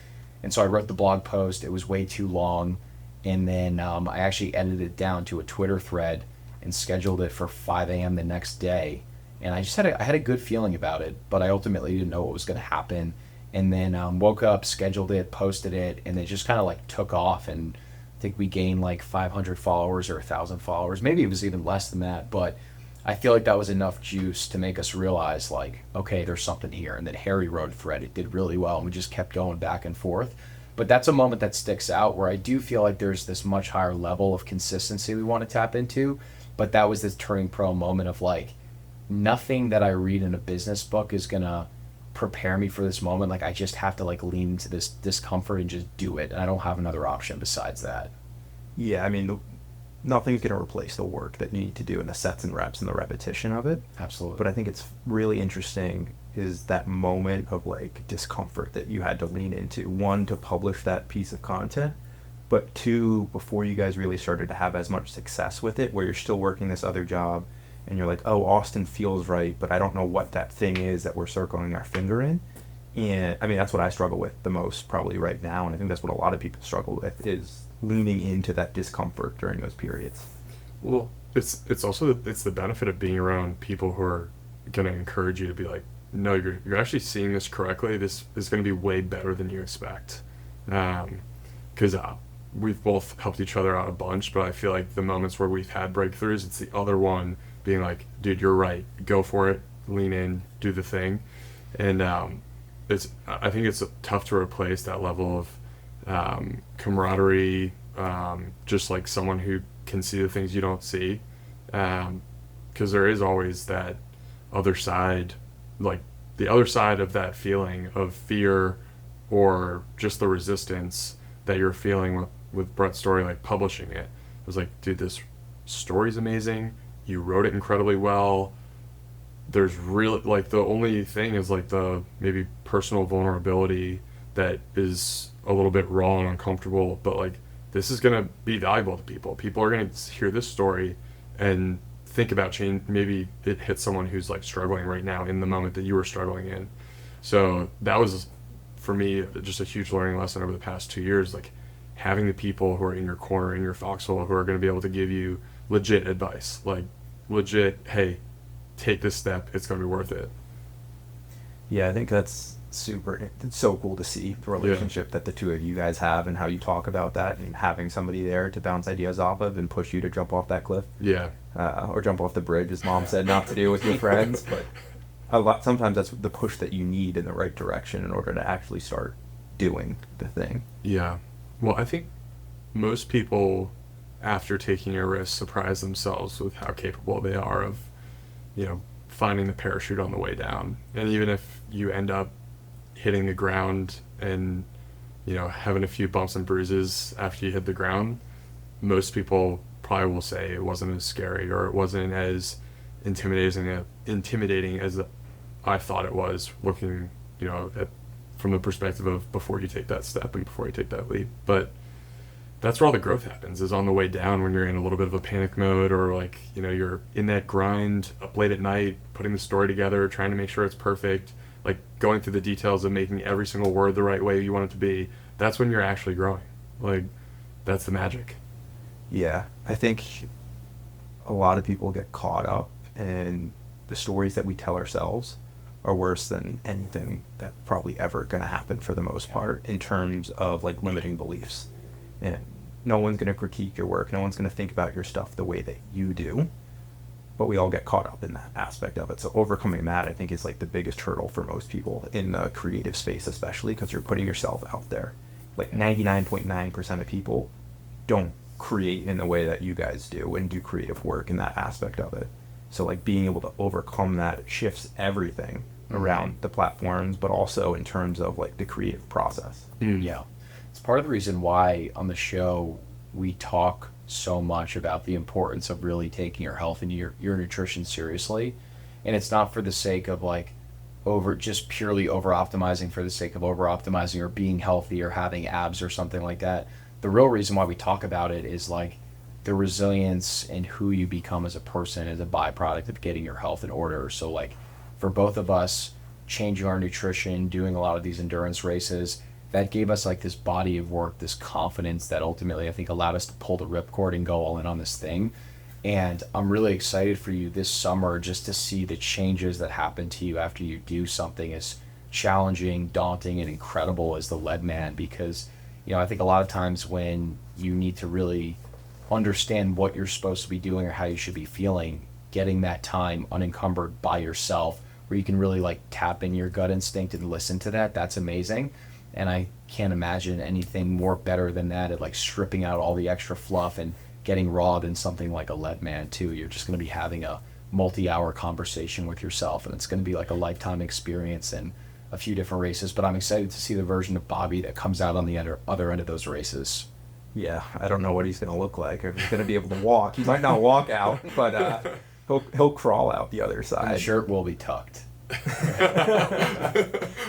And so I wrote the blog post. It was way too long. And then I actually edited it down to a Twitter thread and scheduled it for 5 a.m. the next day. And I just had a good feeling about it, but I ultimately didn't know what was going to happen. And then woke up, scheduled it, posted it, and it just kind of like took off. And I think we gained like 500 followers or 1,000 followers. Maybe it was even less than that, but I feel like that was enough juice to make us realize like, okay, there's something here. And then Harry wrote a thread. It did really well, and we just kept going back and forth. But that's a moment that sticks out where I do feel like there's this much higher level of consistency we want to tap into. But that was this turning pro moment of like, nothing that I read in a business book is going to prepare me for this moment. Like I just have to like lean into this discomfort and just do it. And I don't have another option besides that. Yeah, I mean, nothing's going to replace the work that you need to do and the sets and reps and the repetition of it. Absolutely. But I think it's really interesting is that moment of like discomfort that you had to lean into. One, to publish that piece of content, but two, before you guys really started to have as much success with it, where you're still working this other job and you're like, oh, Austin feels right, but I don't know what that thing is that we're circling our finger in. And I mean, that's what I struggle with the most probably right now. And I think that's what a lot of people struggle with, is leaning into that discomfort during those periods. Well, it's also it's the benefit of being around people who are going to encourage you to be like, no, you're actually seeing this correctly. This is going to be way better than you expect. Because we've both helped each other out a bunch, but I feel like the moments where we've had breakthroughs, it's the other one being like, dude, you're right, go for it, lean in, do the thing. And I think it's tough to replace that level of camaraderie, just like someone who can see the things you don't see, because there is always that other side, like the other side of that feeling of fear or just the resistance that you're feeling with Brett's story, like publishing it. I was like, dude, this story's amazing, you wrote it incredibly well, there's really, like, the only thing is like the maybe personal vulnerability that is a little bit raw and uncomfortable, but like this is going to be valuable to people. People are going to hear this story and think about change. Maybe it hits someone who's like struggling right now in the moment that you were struggling in. So that was, for me, just a huge learning lesson over the past 2 years, like having the people who are in your corner, in your foxhole, who are going to be able to give you legit advice, like legit, hey, take this step, it's going to be worth it. Yeah, I think that's it's so cool to see the relationship that the two of you guys have and how you talk about that, and having somebody there to bounce ideas off of and push you to jump off that cliff. Yeah. Or jump off the bridge, as Mom said not to do with your friends. But sometimes that's the push that you need in the right direction in order to actually start doing the thing. Yeah. Well, I think most people, after taking a risk, surprise themselves with how capable they are of, finding the parachute on the way down. And even if you end up hitting the ground and, having a few bumps and bruises after you hit the ground, most people probably will say it wasn't as scary, or it wasn't as intimidating as I thought it was, looking, from the perspective of before you take that step and before you take that leap. But that's where all the growth happens, is on the way down, when you're in a little bit of a panic mode, or like, you're in that grind up late at night, putting the story together, trying to make sure it's perfect, like going through the details of making every single word the right way you want it to be. That's when you're actually growing. Like, that's the magic. Yeah, I think a lot of people get caught up in the stories that we tell ourselves are worse than anything that's probably ever going to happen, for the most part, in terms of like limiting beliefs. And no one's going to critique your work. No one's going to think about your stuff the way that you do. But we all get caught up in that aspect of it. So overcoming that, I think, is like the biggest hurdle for most people in the creative space, especially because you're putting yourself out there. Like 99.9% of people don't create in the way that you guys do and do creative work in that aspect of it. So like being able to overcome that shifts everything around the platforms, but also in terms of like the creative process. Yeah. It's part of the reason why on the show we talk so much about the importance of really taking your health and your nutrition seriously. And it's not for the sake of like just purely over optimizing for the sake of over optimizing, or being healthy or having abs or something like that. The real reason why we talk about it is like the resilience and who you become as a person as a byproduct of getting your health in order. So like for both of us, changing our nutrition, doing a lot of these endurance races, that gave us like this body of work, this confidence that ultimately I think allowed us to pull the ripcord and go all in on this thing. And I'm really excited for you this summer just to see the changes that happen to you after you do something as challenging, daunting, and incredible as the Lead Man. Because, I think a lot of times when you need to really understand what you're supposed to be doing or how you should be feeling, getting that time unencumbered by yourself where you can really like tap in your gut instinct and listen to that, that's amazing. And I can't imagine anything more better than that, at like stripping out all the extra fluff and getting raw than something like a Lead Man too. You're just going to be having a multi-hour conversation with yourself, and it's going to be like a lifetime experience and a few different races. But I'm excited to see the version of Bobby that comes out on the other end of those races. Yeah, I don't know what he's going to look like. If he's going to be able to walk. He might not walk out, but he'll crawl out the other side. And the shirt will be tucked.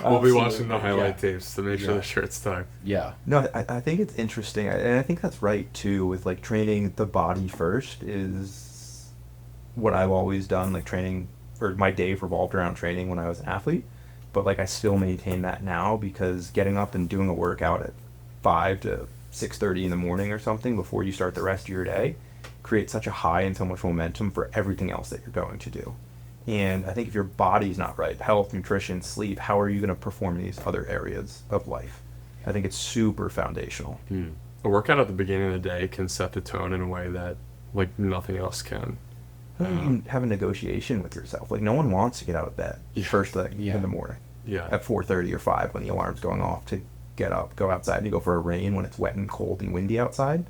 We'll be watching the Absolutely. highlight Yeah. tapes to make sure the shirt's tucked. Yeah. No, I think it's interesting, and I think that's right too. With like training the body first is what I've always done. Like training, or my day revolved around training when I was an athlete. But like I still maintain that now because getting up and doing a workout at 5 to 6:30 in the morning or something before you start the rest of your day creates such a high and so much momentum for everything else that you're going to do. And I think if your body's not right, health, nutrition, sleep, how are you going to perform in these other areas of life? I think it's super foundational. A workout at the beginning of the day can set the tone in a way that like nothing else can. You can have a negotiation with yourself. Like no one wants to get out of bed first thing Yeah. in the morning Yeah. at 4:30 or 5 when the alarm's going off to get up, go outside, and you go for a rain when it's wet and cold and windy outside.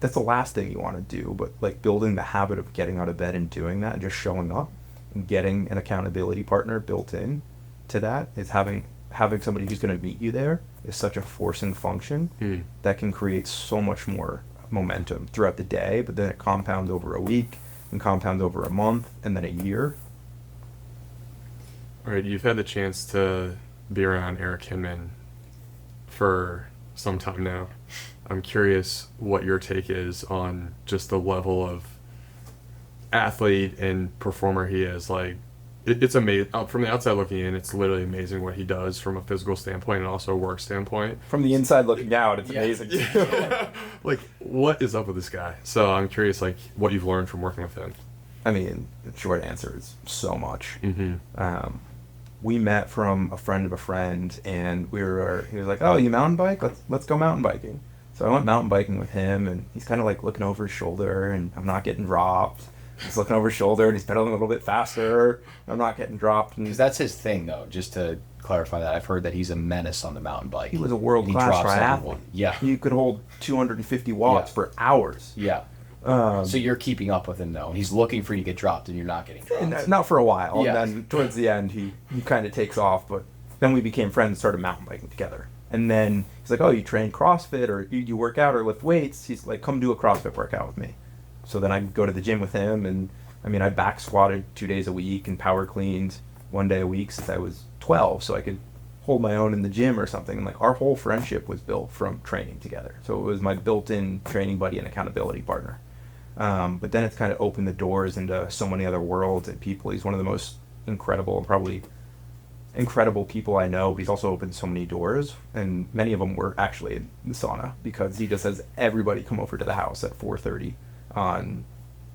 That's the last thing you want to do. But like building the habit of getting out of bed and doing that and just showing up and getting an accountability partner built in to that is having somebody who's going to meet you there is such a forcing function that can create so much more momentum throughout the day, but then it compounds over a week and compounds over a month and then a year. All right, you've had the chance to be around Eric Hinman for some time now. I'm curious what your take is on just the level of athlete and performer he is. Like, it's amazing. From the outside looking in, it's literally amazing what he does from a physical standpoint and also a work standpoint. From the inside looking out, it's Yeah. amazing. Like, what is up with this guy? So I'm curious, like, what you've learned from working with him. I mean, the short answer is so much. Mm-hmm. We met from a friend of a friend, and he was like, "Oh, you mountain bike? Let's go mountain biking." So I went mountain biking with him, and he's kind of like looking over his shoulder, and I'm not getting dropped. He's looking over his shoulder, and he's pedaling a little bit faster. I'm not getting dropped. And Because that's his thing, though. Just to clarify that, I've heard that he's a menace on the mountain bike. he was a And he world-class drops triathlete. everyone. Yeah. He could hold 250 watts Yeah. for hours. Yeah. So you're keeping up with him, though. He's looking for you to get dropped, and you're not getting dropped. And not for a while. Yeah. And then towards the end, he kind of takes off. But then we became friends and started mountain biking together. And then he's like, "Oh, you train CrossFit or you work out or lift weights?" He's like, "Come do a CrossFit workout with me." So then I go to the gym with him, and I mean, I back squatted 2 days a week and power cleaned 1 day a week since I was 12, so I could hold my own in the gym or something. And like our whole friendship was built from training together. So it was my built-in training buddy and accountability partner. But then it's kind of opened the doors into so many other worlds and people. He's one of the most incredible and probably incredible people I know, but he's also opened so many doors, and many of them were actually in the sauna because he just has everybody come over to the house at 4:30 on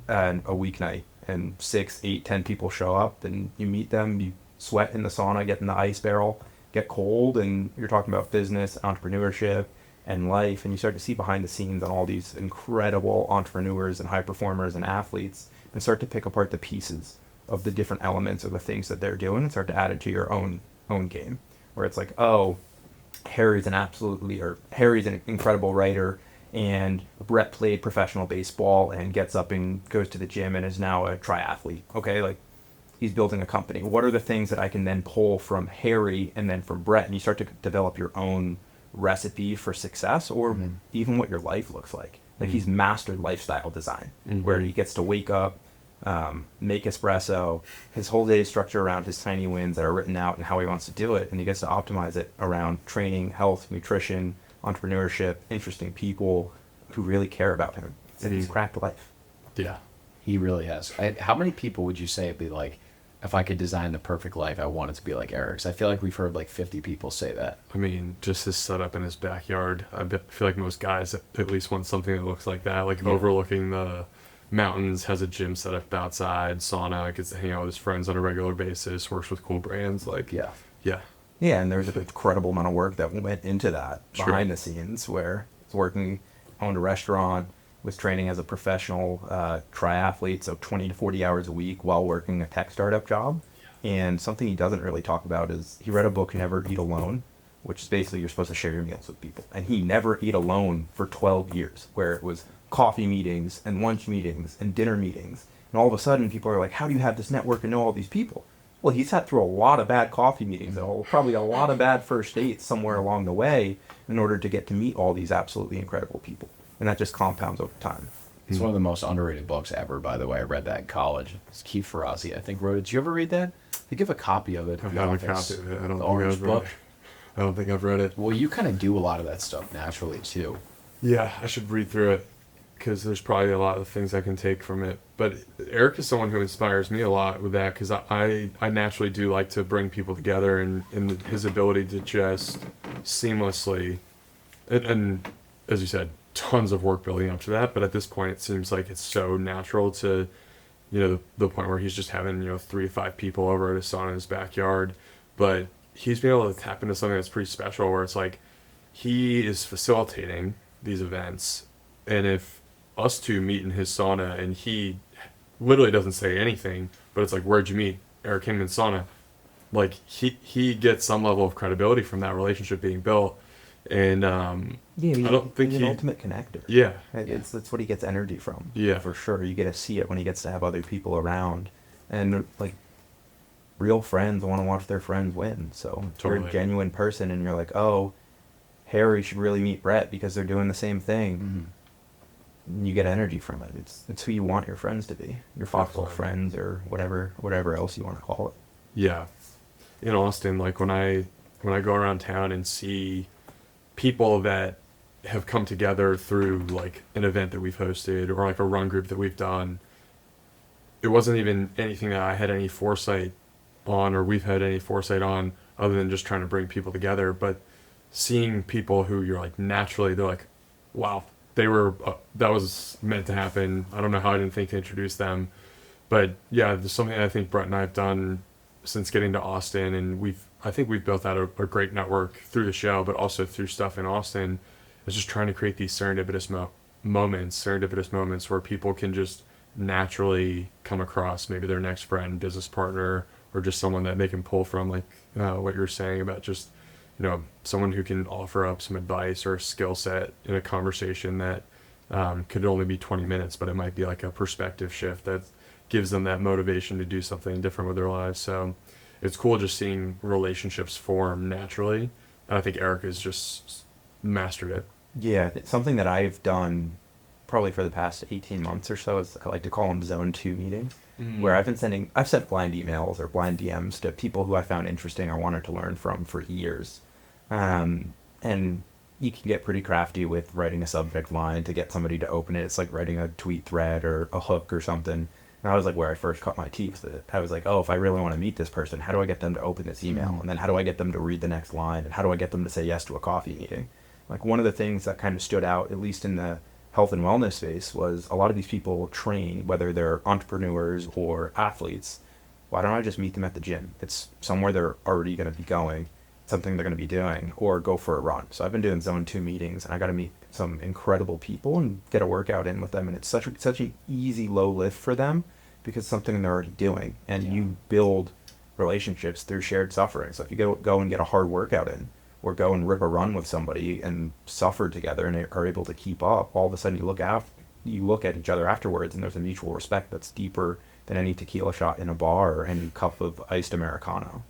a weeknight, and 6, 8, 10 people show up, and you meet them, you sweat in the sauna, get in the ice barrel, get cold, and you're talking about business, entrepreneurship, and life, and you start to see behind the scenes on all these incredible entrepreneurs and high performers and athletes, and start to pick apart the pieces of the different elements of the things that they're doing and start to add it to your own game, where it's like, oh, Harry's an incredible writer, and Brett played professional baseball and gets up and goes to the gym and is now a triathlete. Okay, like he's building a company. What are the things that I can then pull from Harry and then from Brett? And you start to develop your own recipe for success, or even what your life looks like. Like he's mastered lifestyle design, where he gets to wake up, make espresso, his whole day is structured around his tiny wins that are written out and how he wants to do it, and he gets to optimize it around training, health, nutrition, entrepreneurship, interesting people who really care about him. And he's cracked life. Yeah. He really has. How many people would you say would be like, if I could design the perfect life, I want it to be like Eric's? I feel like we've heard like 50 people say that. I mean, just his setup in his backyard. Feel like most guys at least want something that looks like that, like overlooking the mountains, has a gym set up outside, sauna, gets to hang out with his friends on a regular basis, works with cool brands. Like, yeah. Yeah, and there's an incredible amount of work that went into that Sure. behind the scenes, where he's working, owned a restaurant, was training as a professional triathlete, so 20 to 40 hours a week while working a tech startup job. And something he doesn't really talk about is he read a book, Never Eat Alone, which is basically you're supposed to share your meals with people. And he never ate alone for 12 years, where it was coffee meetings and lunch meetings and dinner meetings. And all of a sudden people are like, how do you have this network and know all these people? Well, he sat through a lot of bad coffee meetings and probably a lot of bad first dates somewhere along the way in order to get to meet all these absolutely incredible people. And that just compounds over time. It's one of the most underrated books ever, by the way. I read that in college. It's Keith Ferrazzi, I think, wrote it. Did you ever read that? They give a copy of it. I in the have a office. copy of it. I don't The think orange I've read book. it. I don't think I've read it. Well, you kind of do a lot of that stuff naturally too. Yeah, I should read through it because there's probably a lot of things I can take from it. But Eric is someone who inspires me a lot with that because I naturally do like to bring people together, and his ability to just seamlessly, and as you said, tons of work building up to that. But at this point, it seems like it's so natural to, the point where he's just having, 3 to 5 people over at his sauna in his backyard. But he's been able to tap into something that's pretty special where it's like he is facilitating these events. And if us two meet in his sauna and he literally doesn't say anything, but it's like, where'd you meet? Eric Kingman's sauna. Like he gets some level of credibility from that relationship being built. And Yeah, I don't think he's he- an ultimate connector. yeah, That's what he gets energy from. Yeah. For sure. You get to see it when he gets to have other people around. And, like, real friends want to watch their friends win. So if you're Totally. a genuine person and you're like, oh, Harry should really meet Brett because they're doing the same thing, you get energy from it. It's who you want your friends to be. Your thoughtful Absolutely. friends or whatever else you want to call it. yeah. In Austin, like when I go around town and see people that have come together through like an event that we've hosted or like a run group that we've done, it wasn't even anything that I had any foresight on or we've had any foresight on other than just trying to bring people together. But seeing people who you're like naturally, they're like, wow, they were, that was meant to happen. I don't know how I didn't think to introduce them. But yeah, there's something I think Brett and I have done since getting to Austin, and I think we've built out a great network through the show, but also through stuff in Austin, is just trying to create these serendipitous moments where people can just naturally come across maybe their next friend, business partner, or just someone that they can pull from, like what you're saying about just, someone who can offer up some advice or a skill set in a conversation that could only be 20 minutes, but it might be like a perspective shift that gives them that motivation to do something different with their lives. So it's cool just seeing relationships form naturally. And I think Eric has just mastered it. Yeah, it's something that I've done probably for the past 18 months or so is I like to call them Zone 2 meetings, where I've sent blind emails or blind DMs to people who I found interesting or wanted to learn from for years. And you can get pretty crafty with writing a subject line to get somebody to open it. It's like writing a tweet thread or a hook or something. And that was like where I first cut my teeth. I was like, oh, if I really want to meet this person, how do I get them to open this email? And then how do I get them to read the next line? And how do I get them to say yes to a coffee meeting? Like one of the things that kind of stood out, at least in the health and wellness space, was a lot of these people train, whether they're entrepreneurs or athletes. Why don't I just meet them at the gym? It's somewhere they're already going to be going, something they're going to be doing, or go for a run. So I've been doing Zone 2 meetings, and I got to meet some incredible people and get a workout in with them. And it's such an easy, low lift for them because it's something they're already doing. And you build relationships through shared suffering. So if you go and get a hard workout in, or go and rip a run with somebody and suffer together and are able to keep up, all of a sudden you look at each other afterwards and there's a mutual respect that's deeper than any tequila shot in a bar or any cup of iced Americano.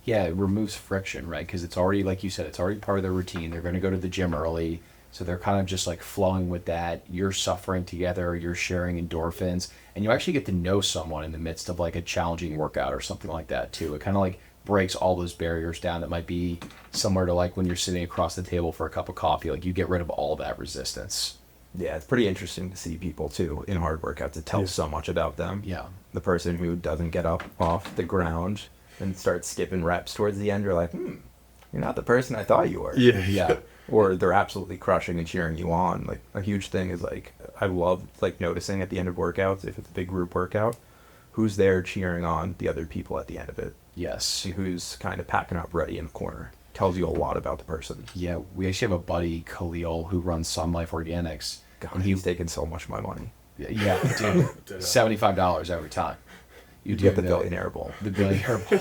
Yeah, it removes friction, right? Because it's already, like you said, it's already part of their routine. They're going to go to the gym early, so they're kind of just like flowing with that. You're suffering together, you're sharing endorphins, and you actually get to know someone in the midst of like a challenging workout or something like that too. It kind of like breaks all those barriers down that might be similar to like when you're sitting across the table for a cup of coffee. Like you get rid of all that resistance. Yeah, it's pretty interesting to see people too in hard workouts. It tells so much about them. Yeah. The person who doesn't get up off the ground and starts skipping reps towards the end, you're like, you're not the person I thought you were. Yeah. Or they're absolutely crushing and cheering you on. Like a huge thing is like I love like noticing at the end of workouts, if it's a big group workout, who's there cheering on the other people at the end of it. Yes. See who's kind of packing up ready in the corner. Tells you a lot about the person. Yeah, we actually have a buddy, Khalil, who runs Sun Life Organics. God, and he's taking so much of my money. Yeah, dude, $75 every time. You get the billionaire bowl. The billionaire bowl.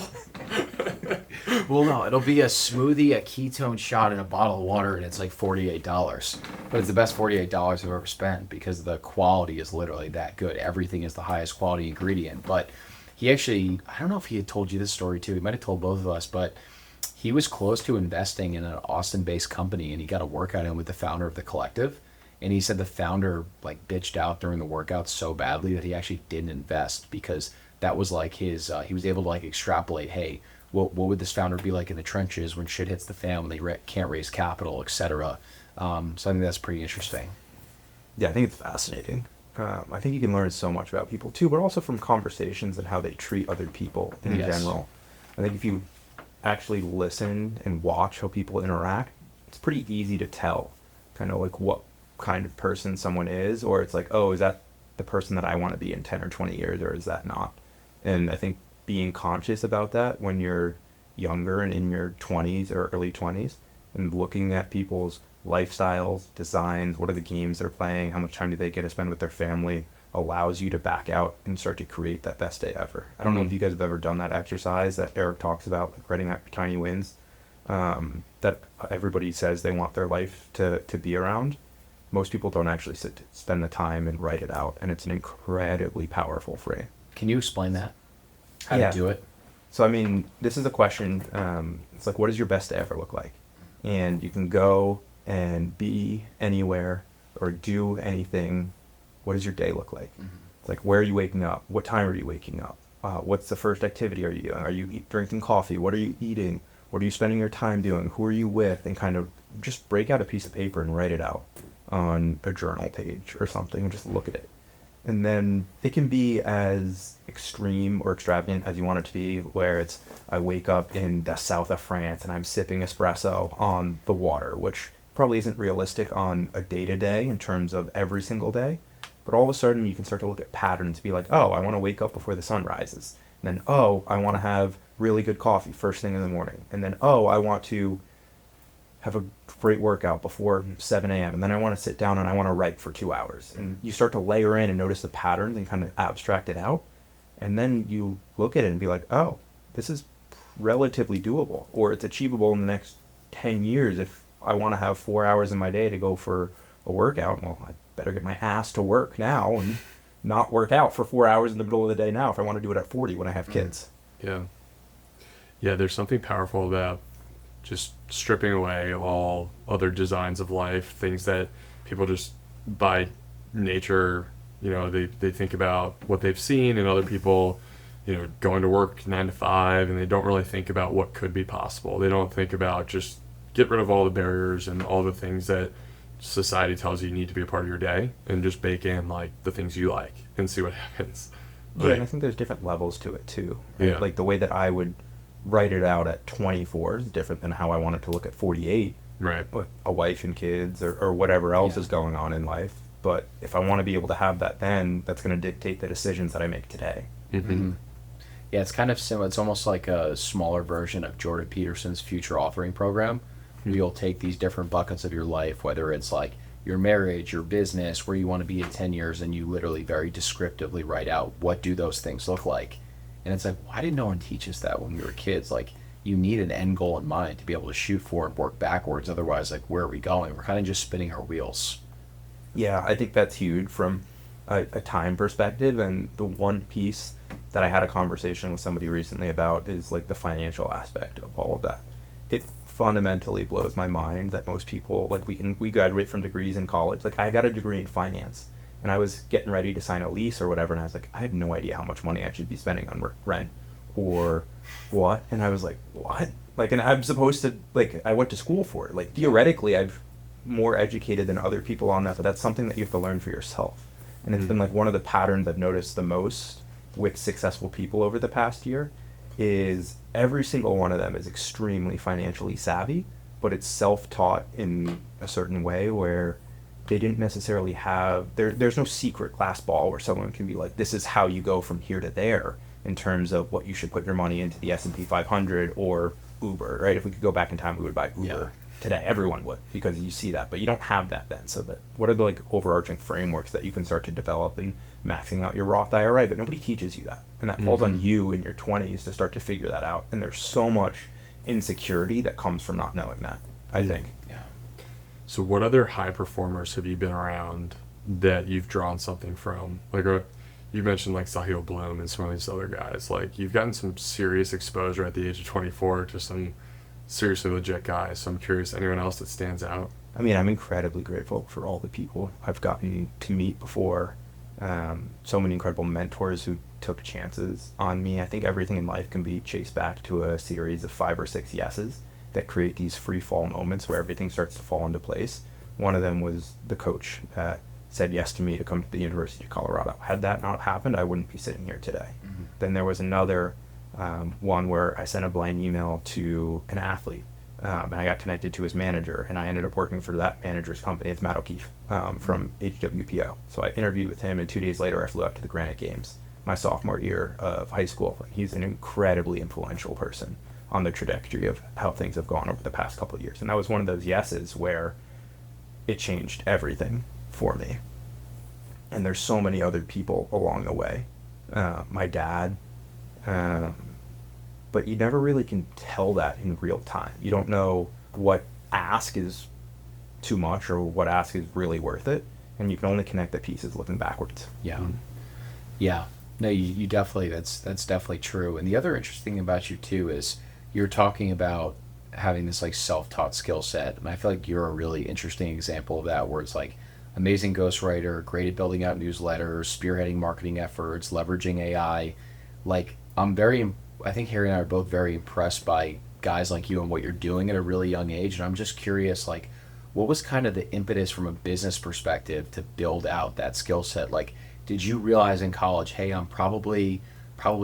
Well, no, it'll be a smoothie, a ketone shot, and a bottle of water, and it's like $48. But it's the best $48 I've ever spent because the quality is literally that good. Everything is the highest quality ingredient. But he actually, I don't know if he had told you this story too. He might have told both of us, but he was close to investing in an Austin-based company, and he got a workout in with the founder of the collective. And he said the founder like bitched out during the workout so badly that he actually didn't invest because that was like his, he was able to like extrapolate, hey, what would this founder be like in the trenches when shit hits the fan, when they can't raise capital, etc. So I think that's pretty interesting. Yeah, I think it's fascinating. I think you can learn so much about people too, but also from conversations and how they treat other people in Yes. general. I think if you actually listen and watch how people interact, it's pretty easy to tell kind of like what kind of person someone is, or it's like, oh, is that the person that I want to be in 10 or 20 years, or is that not? And I think being conscious about that when you're younger and in your 20s or early 20s and looking at people's lifestyles, designs, what are the games they're playing, how much time do they get to spend with their family, allows you to back out and start to create that best day ever. I don't know if you guys have ever done that exercise that Eric talks about, like writing out tiny wins, that everybody says they want their life to be around. Most people don't actually spend the time and write it out, and it's an incredibly powerful frame. Can you explain that? How Yeah. to do it? So, I mean, this is a question. It's like, what does your best day ever look like? And you can go and be anywhere or do anything. What does your day look like? It's like, where are you waking up? What time are you waking up? What's the first activity are you doing? Are you drinking coffee? What are you eating? What are you spending your time doing? Who are you with? And kind of just break out a piece of paper and write it out on a journal page or something and just look at it. And then it can be as extreme or extravagant as you want it to be, where it's, I wake up in the south of France and I'm sipping espresso on the water, which probably isn't realistic on a day-to-day in terms of every single day. But all of a sudden you can start to look at patterns, be like, oh, I want to wake up before the sun rises. And then, oh, I want to have really good coffee first thing in the morning. And then, oh, I want to have a great workout before 7 a.m. And then I want to sit down and I want to write for 2 hours. And you start to layer in and notice the patterns and kind of abstract it out. And then you look at it and be like, oh, this is relatively doable, or it's achievable in the next 10 years. If I want to have 4 hours in my day to go for a workout, well, I better get my ass to work now and not work out for 4 hours in the middle of the day now if I want to do it at 40 when I have kids. Yeah. Yeah, there's something powerful about just stripping away all other designs of life, things that people just by nature, they think about what they've seen and other people, going to work 9 to 5, and they don't really think about what could be possible. They don't think about just get rid of all the barriers and all the things that society tells you need to be a part of your day, and just bake in like the things you like and see what happens. Yeah, and I think there's different levels to it too. Right? Yeah. Like the way that I would write it out at 24 is different than how I want it to look at 48 Right. with a wife and kids or whatever else Yeah. is going on in life. But if I want to be able to have that then, that's going to dictate the decisions that I make today. Mm-hmm. Yeah, it's kind of similar. It's almost like a smaller version of Jordan Peterson's future authoring program. You'll take these different buckets of your life, whether it's like your marriage, your business, where you want to be in 10 years, and you literally very descriptively write out what do those things look like. And it's like, why did no one teach us that when we were kids? Like, you need an end goal in mind to be able to shoot for and work backwards. Otherwise, like, where are we going? We're kind of just spinning our wheels. Yeah, I think that's huge from a time perspective. And the one piece that I had a conversation with somebody recently about is like the financial aspect of all of that. It fundamentally blows my mind that most people, like we graduate from degrees in college. Like I got a degree in finance and I was getting ready to sign a lease or whatever, and I was like, I have no idea how much money I should be spending on rent or what. And I was like, what? Like, and I'm supposed to, like, I went to school for it. Like, theoretically, I'm more educated than other people on that, but that's something that you have to learn for yourself. And it's been like one of the patterns I've noticed the most with successful people over the past year is every single one of them is extremely financially savvy, but it's self-taught in a certain way where they didn't necessarily have, there's no secret glass ball where someone can be like, this is how you go from here to there in terms of what you should put your money into the S&P 500 or Uber, right? If we could go back in time, we would buy Uber. Yeah. Today, everyone would, because you see that, but you don't have that then. So that, what are the like overarching frameworks that you can start to develop in maxing out your Roth IRA? But nobody teaches you that, and that falls on you in your 20s to start to figure that out. And there's so much insecurity that comes from not knowing that, I think. Yeah. So what other high performers have you been around that you've drawn something from? Like you mentioned like Sahil Bloom and some of these other guys. Like you've gotten some serious exposure at the age of 24 to some seriously legit guys. So I'm curious, anyone else that stands out? I mean, I'm incredibly grateful for all the people I've gotten to meet before. So many incredible mentors who took chances on me. I think everything in life can be chased back to a series of 5 or 6 yeses that create these free fall moments where everything starts to fall into place. One of them was the coach that said yes to me to come to the University of Colorado. Had that not happened, I wouldn't be sitting here today. Mm-hmm. Then there was another one where I sent a blind email to an athlete, and I got connected to his manager, and I ended up working for that manager's company. It's Matt O'Keefe from HWPO. So I interviewed with him, and 2 days later I flew out to the Granite Games my sophomore year of high school. He's an incredibly influential person on the trajectory of how things have gone over the past couple of years. And that was one of those yeses where it changed everything for me. And there's so many other people along the way. My dad, but you never really can tell that in real time. You don't know what ask is too much or what ask is really worth it, and you can only connect the pieces looking backwards. Yeah. Yeah. No, you definitely, that's definitely true. And the other interesting thing about you too is you're talking about having this like self-taught skill set, and I feel like you're a really interesting example of that, where it's like amazing ghostwriter, great at building out newsletters, spearheading marketing efforts, leveraging AI. Like I think Harry and I are both very impressed by guys like you and what you're doing at a really young age. And I'm just curious, like, what was kind of the impetus from a business perspective to build out that skill set? Like, did you realize in college, hey, I'm probably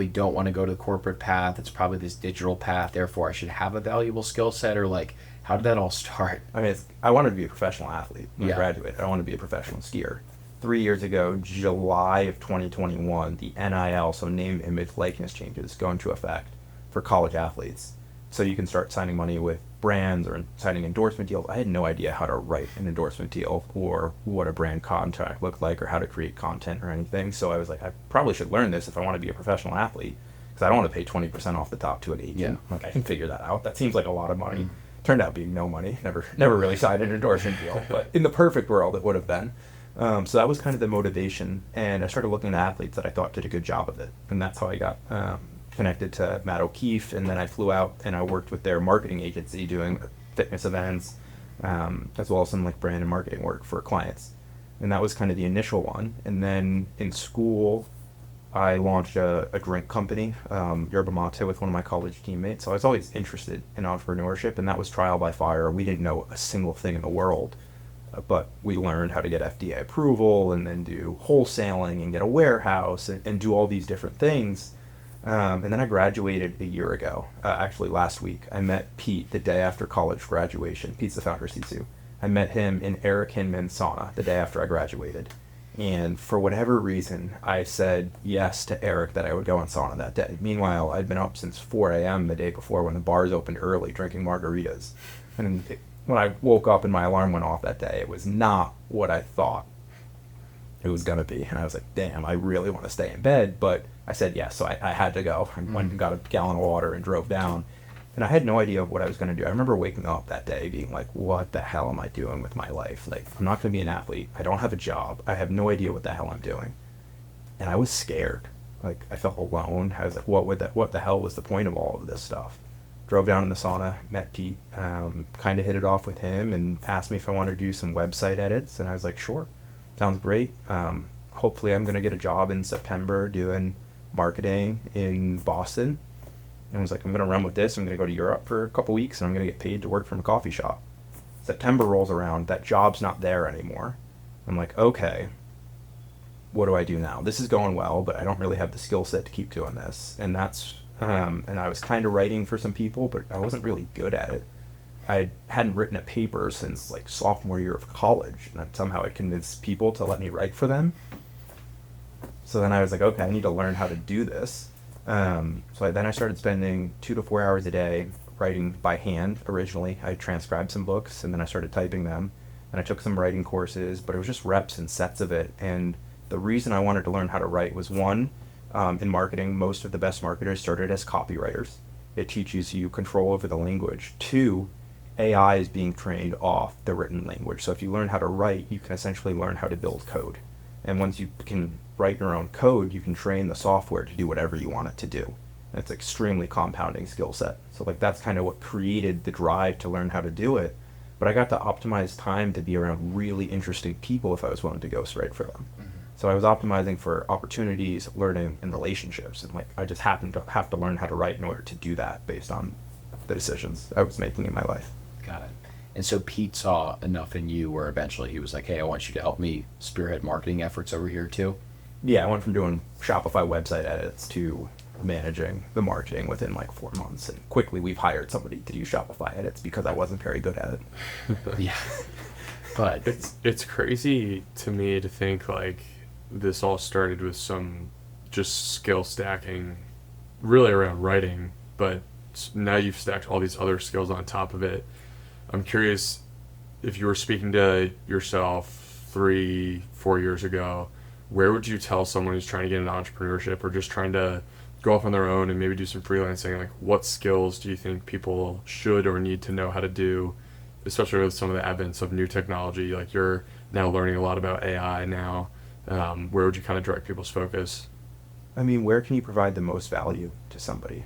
don't want to go to the corporate path. It's probably this digital path. Therefore, I should have a valuable skill set, or like, how did that all start? I mean, I wanted to be a professional athlete when I graduated. I wanted to be a professional skier. 3 years ago, July of 2021, the NIL, so name, image, likeness changes, go into effect for college athletes. So you can start signing money with brands or signing endorsement deals. I had no idea how to write an endorsement deal or what a brand contract looked like or how to create content or anything. So I was like, I probably should learn this if I want to be a professional athlete, because I don't want to pay 20% off the top to an agent. Yeah. Like, I can figure that out. That seems like a lot of money. Turned out being no money. Never really signed an endorsement deal. But in the perfect world, it would have been. So that was kind of the motivation, and I started looking at athletes that I thought did a good job of it, and that's how I got connected to Matt O'Keefe, and then I flew out and I worked with their marketing agency doing fitness events, as well as some like brand and marketing work for clients, and that was kind of the initial one. And then in school, I launched a drink company, Yerba Mate, with one of my college teammates. So I was always interested in entrepreneurship, and that was trial by fire. We didn't know a single thing in the world. But we learned how to get FDA approval and then do wholesaling and get a warehouse and do all these different things. And then I graduated a year ago, actually last week. I met Pete the day after college graduation. Pete's the founder of Sisu. I met him in Eric Hinman's sauna the day after I graduated. And for whatever reason, I said yes to Eric that I would go on sauna that day. Meanwhile, I'd been up since 4 a.m. the day before when the bars opened early, drinking margaritas. And when I woke up and my alarm went off that day, it was not what I thought it was going to be. And I was like, damn, I really want to stay in bed. But I said yes, so I had to go. I went and got a gallon of water and drove down. And I had no idea what I was going to do. I remember waking up that day being like, what the hell am I doing with my life? Like, I'm not going to be an athlete. I don't have a job. I have no idea what the hell I'm doing. And I was scared. Like, I felt alone. I was like, what the hell was the point of all of this stuff? Drove down in the sauna, met Pete, kind of hit it off with him and asked me if I wanted to do some website edits. And I was like, sure, sounds great. Hopefully I'm going to get a job in September doing marketing in Boston. And I was like, I'm going to run with this. I'm going to go to Europe for a couple weeks and I'm going to get paid to work from a coffee shop. September rolls around, that job's not there anymore. I'm like, okay, what do I do now? This is going well, but I don't really have the skill set to keep doing this. And that's and I was kind of writing for some people, but I wasn't really good at it. I hadn't written a paper since like sophomore year of college, and somehow I convinced people to let me write for them. So then I was like, okay, I need to learn how to do this. Then I started spending 2 to 4 hours a day writing by hand. Originally, I transcribed some books, and then I started typing them. And I took some writing courses, but it was just reps and sets of it. And the reason I wanted to learn how to write was, one, in marketing, most of the best marketers started as copywriters. It teaches you control over the language. 2, AI is being trained off the written language. So if you learn how to write, you can essentially learn how to build code. And once you can write your own code, you can train the software to do whatever you want it to do. And it's extremely compounding skill set. So like that's kind of what created the drive to learn how to do it. But I got to optimize time to be around really interesting people if I was willing to ghostwrite for them. So I was optimizing for opportunities, learning, and relationships. And like I just happened to have to learn how to write in order to do that based on the decisions I was making in my life. Got it. And so Pete saw enough in you where eventually he was like, hey, I want you to help me spearhead marketing efforts over here too. Yeah, I went from doing Shopify website edits to managing the marketing within like 4 months. And quickly we've hired somebody to do Shopify edits because I wasn't very good at it. Yeah. But It's crazy to me to think like this all started with some just skill stacking, really around writing, but now you've stacked all these other skills on top of it. I'm curious if you were speaking to yourself 3-4 years ago, where would you tell someone who's trying to get into entrepreneurship or just trying to go off on their own and maybe do some freelancing? Like, what skills do you think people should or need to know how to do, especially with some of the advents of new technology? Like, you're now learning a lot about AI now. Where would you kind of direct people's focus? I mean, where can you provide the most value to somebody?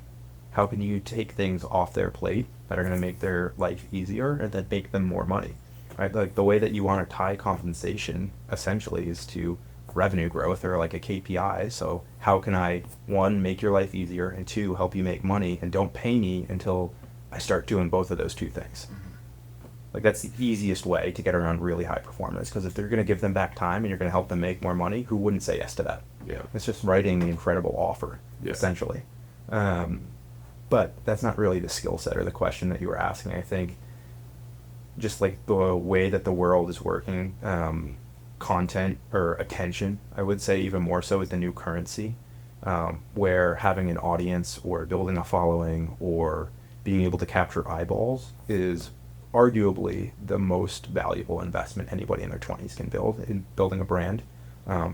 How can you take things off their plate that are going to make their life easier and that make them more money? Right? Like the way that you want to tie compensation essentially is to revenue growth or like a KPI. So how can I, one, make your life easier, and two, help you make money, and don't pay me until I start doing both of those two things? Like that's the easiest way to get around really high performance, because if they're going to give them back time and you're going to help them make more money, who wouldn't say yes to that? Yeah. It's just writing the incredible offer, Yeah. essentially. But that's not really the skill set or the question that you were asking. I think just like the way that the world is working, content or attention, I would say even more so, is the new currency, where having an audience or building a following or being able to capture eyeballs is arguably the most valuable investment anybody in their 20s can build in building a brand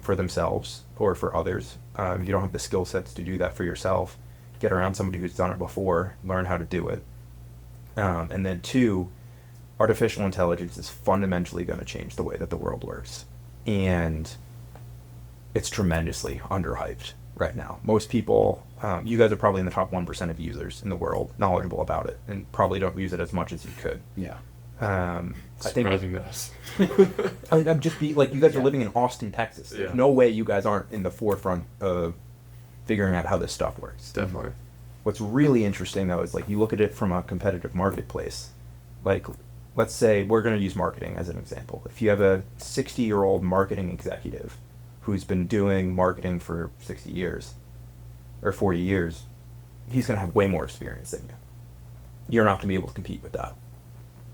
for themselves or for others. If you don't have the skill sets to do that for yourself, get around somebody who's done it before, learn how to do it. And then two, artificial intelligence is fundamentally going to change the way that the world works. And it's tremendously underhyped right now. Most people, you guys are probably in the top 1% of users in the world knowledgeable about it, and probably don't use it as much as you could. yeah. I think Surprising to us. I'm just like, you guys are living in Austin, Texas. There's Yeah. no way you guys aren't in the forefront of figuring out how this stuff works. Definitely. What's really interesting though is like you look at it from a competitive marketplace. Like, let's say we're going to use marketing as an example. If you have a 60-year-old marketing executive who's been doing marketing for 60 years or 40 years, he's going to have way more experience than you. You're not going to be able to compete with that.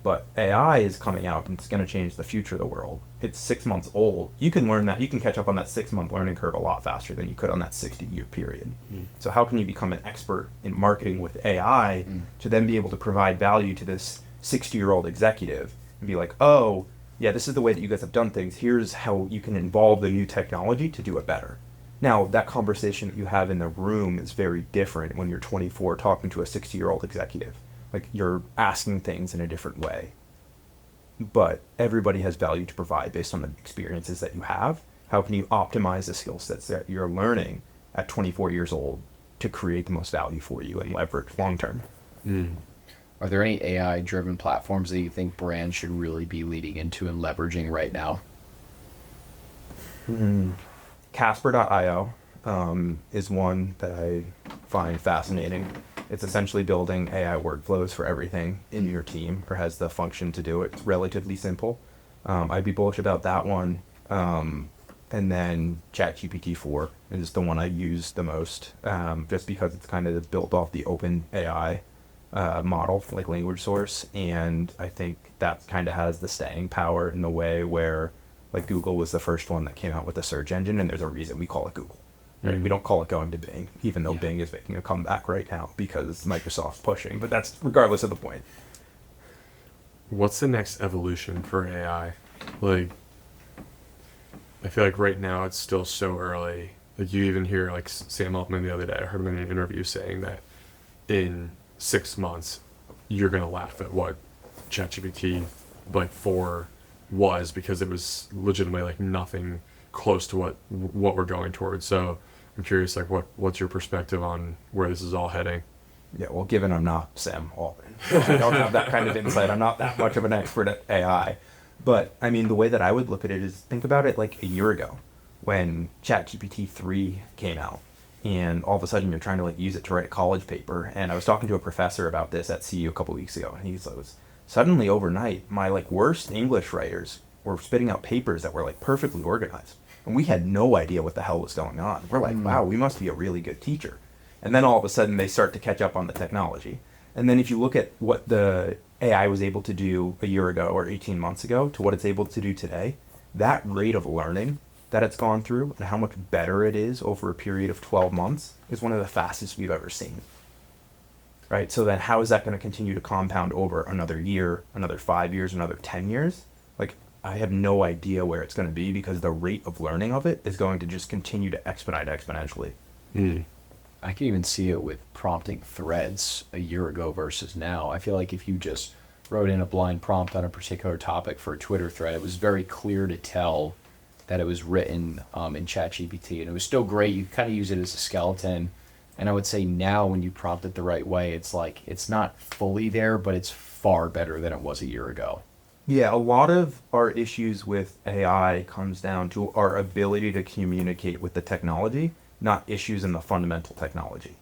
But AI is coming out and it's going to change the future of the world. It's 6 months old. You can learn that. You can catch up on that 6-month learning curve a lot faster than you could on that 60-year period. So how can you become an expert in marketing with AI to then be able to provide value to this 60-year-old executive and be like, oh, yeah, this is the way that you guys have done things. Here's how you can involve the new technology to do it better. Now, that conversation that you have in the room is very different when you're 24 talking to a 60-year-old executive. Like, you're asking things in a different way. But everybody has value to provide based on the experiences that you have. How can you optimize the skill sets that you're learning at 24 years old to create the most value for you and leverage long term? Are there any AI-driven platforms that you think brands should really be leading into and leveraging right now? Casper.io is one that I find fascinating. It's essentially building AI workflows for everything in your team, or has the function to do it. It's relatively simple. I'd be bullish about that one. And then ChatGPT 4 is the one I use the most, just because it's kind of built off the open AI model, like language source. And I think that kind of has the staying power in the way where, like, Google was the first one that came out with a search engine, and there's a reason we call it Google. Right? We don't call it going to Bing, even though Bing is making a comeback right now because Microsoft's pushing. But that's regardless of the point. What's the next evolution for AI? Like, I feel like right now it's still so early. Like, you even hear like Sam Altman the other day. I heard him in an interview saying that in 6 months you're gonna laugh at what ChatGPT like 4 was, because it was legitimately like nothing close to what we're going towards. So I'm curious, like, what's your perspective on where this is all heading? Yeah, well, given I'm not Sam Altman, I don't have that kind of insight. I'm not that much of an expert at AI. But, I mean, the way that I would look at it is think about it like a year ago. when ChatGPT 3 came out, and all of a sudden you're trying to like use it to write a college paper. And I was talking to a professor about this at CU a couple weeks ago, and he's like, suddenly overnight, my like worst English writers were spitting out papers that were like perfectly organized, and we had no idea what the hell was going on. We're like, wow, we must be a really good teacher. And then all of a sudden they start to catch up on the technology. And then if you look at what the AI was able to do a year ago or 18 months ago to what it's able to do today, that rate of learning that it's gone through and how much better it is over a period of 12 months is one of the fastest we've ever seen. Right? So then how is that going to continue to compound over another year, another 5 years, another 10 years? Like, I have no idea where it's going to be, because the rate of learning of it is going to just continue to expedite exponentially. I can even see it with prompting threads a year ago versus now. I feel like if you just wrote in a blind prompt on a particular topic for a Twitter thread, it was very clear to tell that it was written in ChatGPT, and it was still great. You kind of use it as a skeleton. And I would say now when you prompt it the right way, it's like, it's not fully there, but it's far better than it was a year ago. Yeah, a lot of our issues with AI comes down to our ability to communicate with the technology, not issues in the fundamental technology.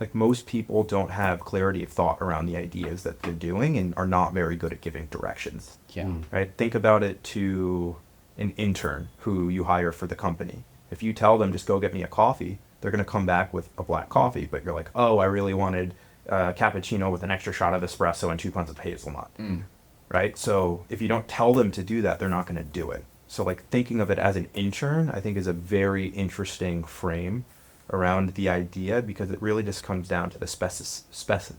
Like, most people don't have clarity of thought around the ideas that they're doing and are not very good at giving directions. Yeah. Right? Think about it to an intern who you hire for the company. If you tell them just go get me a coffee, they're going to come back with a black coffee, but you're like, oh, I really wanted a cappuccino with an extra shot of espresso and 2 pints of hazelnut. Right? So if you don't tell them to do that, they're not going to do it. So like, thinking of it as an intern, I think, is a very interesting frame around the idea, because it really just comes down to the specificity.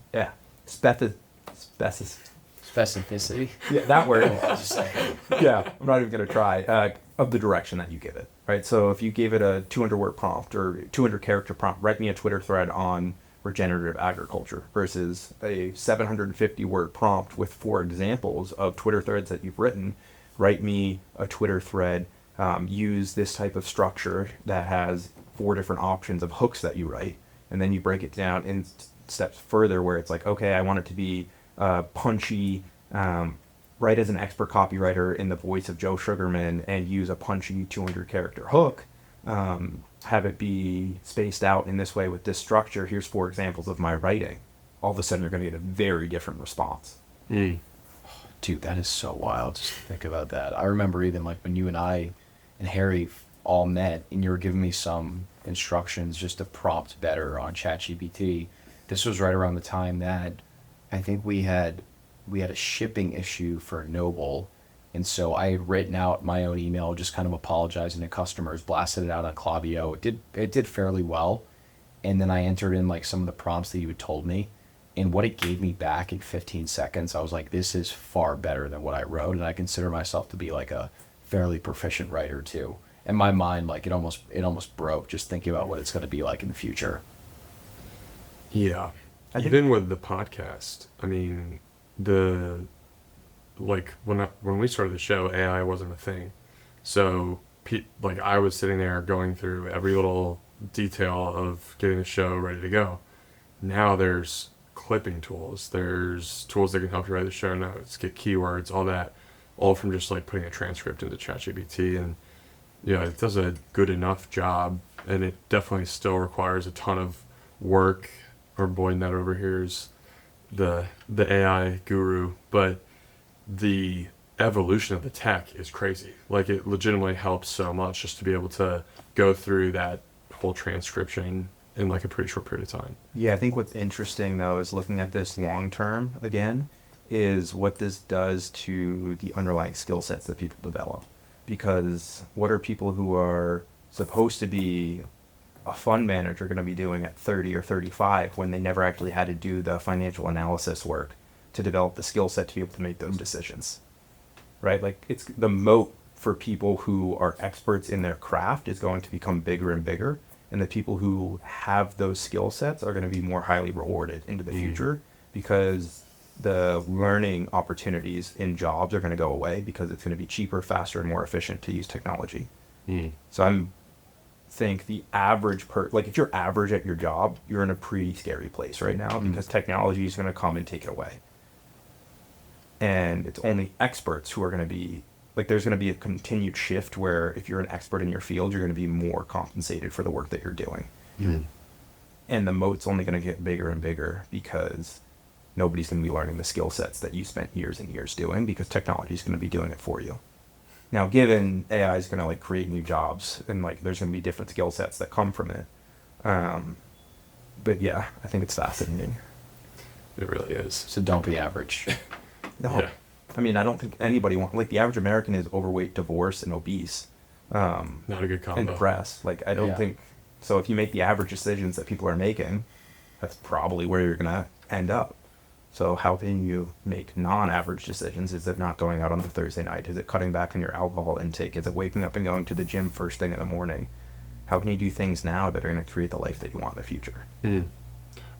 Yeah, that word. I'll just say. Yeah, I'm not even going to try, of the direction that you give it, right? So if you gave it a 200-word prompt or 200-character prompt, write me a Twitter thread on regenerative agriculture, versus a 750-word prompt with 4 examples of Twitter threads that you've written, write me a Twitter thread, use this type of structure that has 4 different options of hooks that you write, and then you break it down in steps further where it's like, okay, I want it to be punchy, write as an expert copywriter in the voice of Joe Sugarman and use a punchy 200-character hook, have it be spaced out in this way with this structure. Here's 4 examples of my writing. All of a sudden, you're going to get a very different response. Dude, that is so wild. Just to think about that. I remember even like when you and I and Harry all met, and you were giving me some instructions just to prompt better on ChatGPT. This was right around the time that I think we had a shipping issue for Noble. And so I had written out my own email, just kind of apologizing to customers, blasted it out on Klaviyo. It did fairly well. And then I entered in like some of the prompts that you had told me. And what it gave me back in 15 seconds, I was like, this is far better than what I wrote. And I consider myself to be like a fairly proficient writer too. In my mind, like it almost broke just thinking about what it's going to be like in the future. Yeah. Even with the podcast, I mean, when we started the show, AI wasn't a thing. So like, I was sitting there going through every little detail of getting the show ready to go. Now there's clipping tools. There's tools that can help you write the show notes, get keywords, all that, all from just like putting a transcript into ChatGPT. And yeah, it does a good enough job, and it definitely still requires a ton of work. Our boy Ned over here is the AI guru, but the evolution of the tech is crazy. Like, it legitimately helps so much just to be able to go through that whole transcription in like a pretty short period of time. Yeah, I think what's interesting though is looking at this long term again, is what this does to the underlying skill sets that people develop. Because what are people who are supposed to be a fund manager going to be doing at 30 or 35 when they never actually had to do the financial analysis work to develop the skill set to be able to make those decisions, right? Like, it's the moat for people who are experts in their craft is going to become bigger and bigger, and the people who have those skill sets are going to be more highly rewarded into the future, because the learning opportunities in jobs are going to go away because it's going to be cheaper, faster, and more efficient to use technology. So I'm think the average if you're average at your job, you're in a pretty scary place right now, because technology is going to come and take it away. And it's only experts who are going to be like there's going to be a continued shift where if you're an expert in your field, you're going to be more compensated for the work that you're doing. Mm. And the moat's only going to get bigger and bigger because nobody's going to be learning the skill sets that you spent years and years doing, because technology is going to be doing it for you. Now, given AI is going to like create new jobs and like there's going to be different skill sets that come from it. But yeah, I think it's fascinating. It really is. So don't be average. No, Yeah. I mean, I don't think anybody like the average American is overweight, divorced, and obese. Not a good combo. And depressed. Like, I don't Yeah. think so. If you make the average decisions that people are making, that's probably where you're gonna end up. So how can you make non-average decisions? Is it not going out on the Thursday night? Is it cutting back on your alcohol intake? Is it waking up and going to the gym first thing in the morning? How can you do things now that are going to create the life that you want in the future? Mm.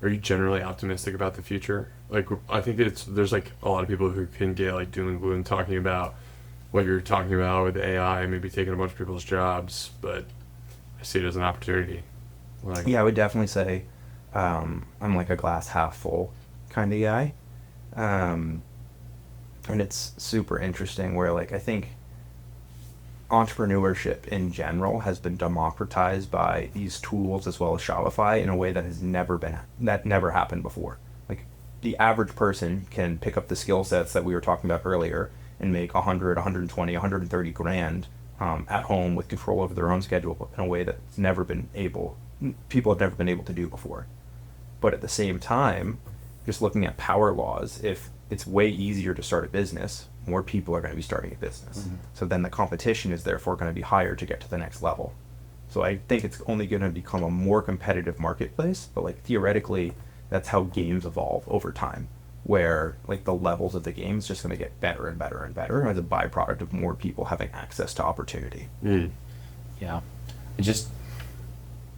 Are you generally optimistic about the future? Like, I think there's like a lot of people who can get like doom and gloom talking about what you're talking about with AI, maybe taking a bunch of people's jobs, but I see it as an opportunity. Like, Yeah, I would definitely say I'm like a glass half full kind of guy. And it's super interesting where like I think entrepreneurship in general has been democratized by these tools as well as Shopify in a way that never happened before. Like the average person can pick up the skill sets that we were talking about earlier and make 100, 120, 130 grand at home with control over their own schedule in a way that's people have never been able to do before. But at the same time, just looking at power laws, if it's way easier to start a business, more people are going to be starting a business. Mm-hmm. So then the competition is therefore going to be higher to get to the next level. So I think it's only going to become a more competitive marketplace, but like theoretically, that's how games evolve over time, where like the levels of the game is just going to get better and better and better as a byproduct of more people having access to opportunity. mm. Yeah.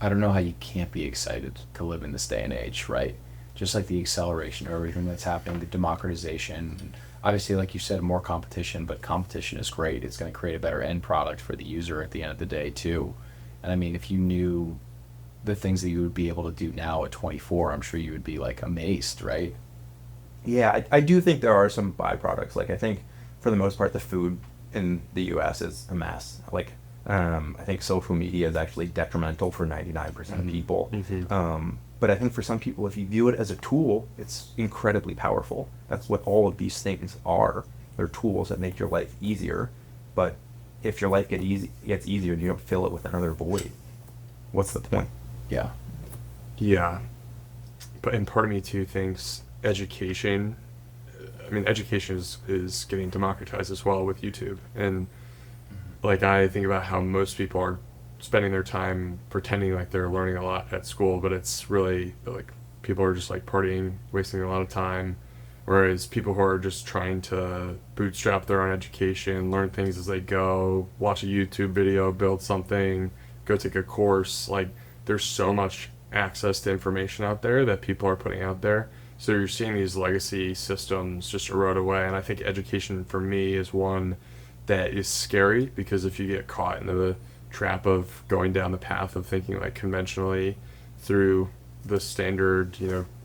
I don't know how you can't be excited to live in this day and age, right? Just like the acceleration of everything that's happening, the democratization. Obviously, like you said, more competition, but competition is great. It's going to create a better end product for the user at the end of the day, too. And I mean, if you knew the things that you would be able to do now at 24, I'm sure you would be like amazed, right? Yeah, I do think there are some byproducts. Like I think for the most part, the food in the U.S. is a mess. Like I think social media is actually detrimental for 99% of people. Mhm. But I think for some people, if you view it as a tool, it's incredibly powerful. That's what all of these things are. They're tools that make your life easier. But if your life gets easier and you don't fill it with another void, what's the point? Yeah. Yeah. And part of me too thinks education is getting democratized as well with YouTube. And like I think about how most people are spending their time pretending like they're learning a lot at school, but it's really like people are just like partying, wasting a lot of time. Whereas people who are just trying to bootstrap their own education, learn things as they go, watch a YouTube video, build something, go take a course, like there's so much access to information out there that people are putting out there. So you're seeing these legacy systems just erode away. And I think education for me is one that is scary, because if you get caught in the trap of going down the path of thinking like conventionally through the standard,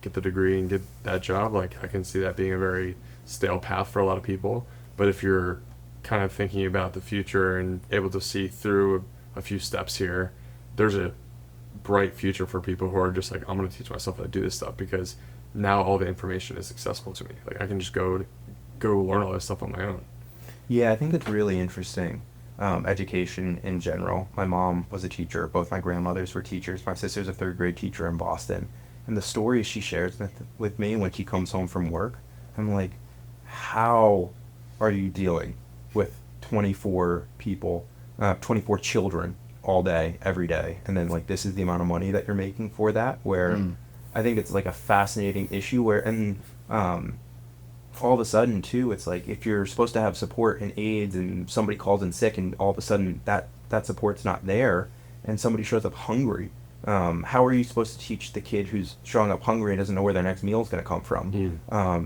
get the degree and get that job, like I can see that being a very stale path for a lot of people. But if you're kind of thinking about the future and able to see through a few steps here, there's a bright future for people who are just like, I'm going to teach myself how to do this stuff, because now all the information is accessible to me. Like I can just go learn all this stuff on my own. Yeah, I think it's really interesting. Education in general. My mom was a teacher. Both my grandmothers were teachers. My sister's a third grade teacher in Boston. And the stories she shares with me when she comes home from work, I'm like, how are you dealing with 24 people, 24 children all day, every day? And then like, this is the amount of money that you're making for that, where I think it's like a fascinating issue all of a sudden too, it's like if you're supposed to have support in AIDS and somebody calls in sick and all of a sudden that support's not there and somebody shows up hungry, how are you supposed to teach the kid who's showing up hungry and doesn't know where their next meal is going to come from?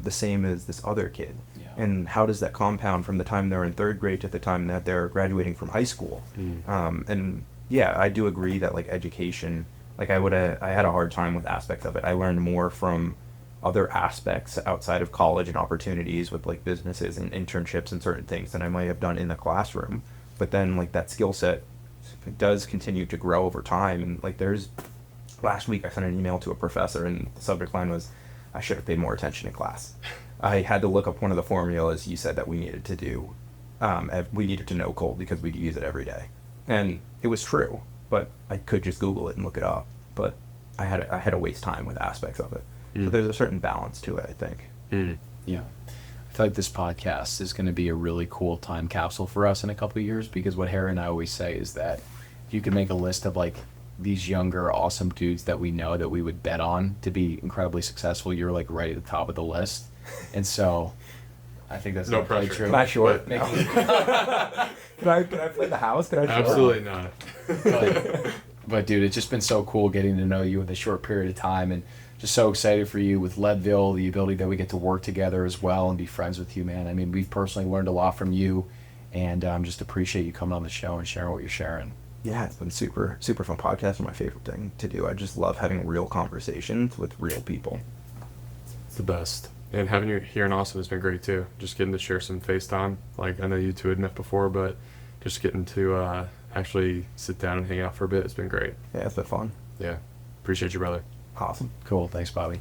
The same as this other kid. Yeah. And how does that compound from the time they're in third grade to the time that they're graduating from high school? And yeah, I do agree that like education, like I had a hard time with aspects of it. I learned more from other aspects outside of college and opportunities with like businesses and internships and certain things than I might have done in the classroom. But then like that skill set does continue to grow over time. And like last week I sent an email to a professor and the subject line was, I should have paid more attention in class. I had to look up one of the formulas you said that we needed to do. We needed to know cold because we use it every day. And it was true, but I could just Google it and look it up. But I had to waste time with aspects of it. So there's a certain balance to it, I think. Yeah. I feel like this podcast is going to be a really cool time capsule for us in a couple of years, because what Harry and I always say is that if you could make a list of like these younger, awesome dudes that we know that we would bet on to be incredibly successful, you're like right at the top of the list. And so I think that's No probably pressure. true. Can I short? But Can I play the house? Can I short? Absolutely not. But dude, it's just been so cool getting to know you in a short period of time, and just so excited for you with Leadville, the ability that we get to work together as well and be friends with you, man. I mean, we've personally learned a lot from you, and just appreciate you coming on the show and sharing what you're sharing. Yeah, it's been super, super fun podcast and my favorite thing to do. I just love having real conversations with real people. It's the best. And having you here in Austin has been great too. Just getting to share some FaceTime. Like I know you two had met before, but just getting to actually sit down and hang out for a bit has been great. Yeah, it's been fun. Yeah. Appreciate you, brother. Awesome. Cool. Thanks, Bobby.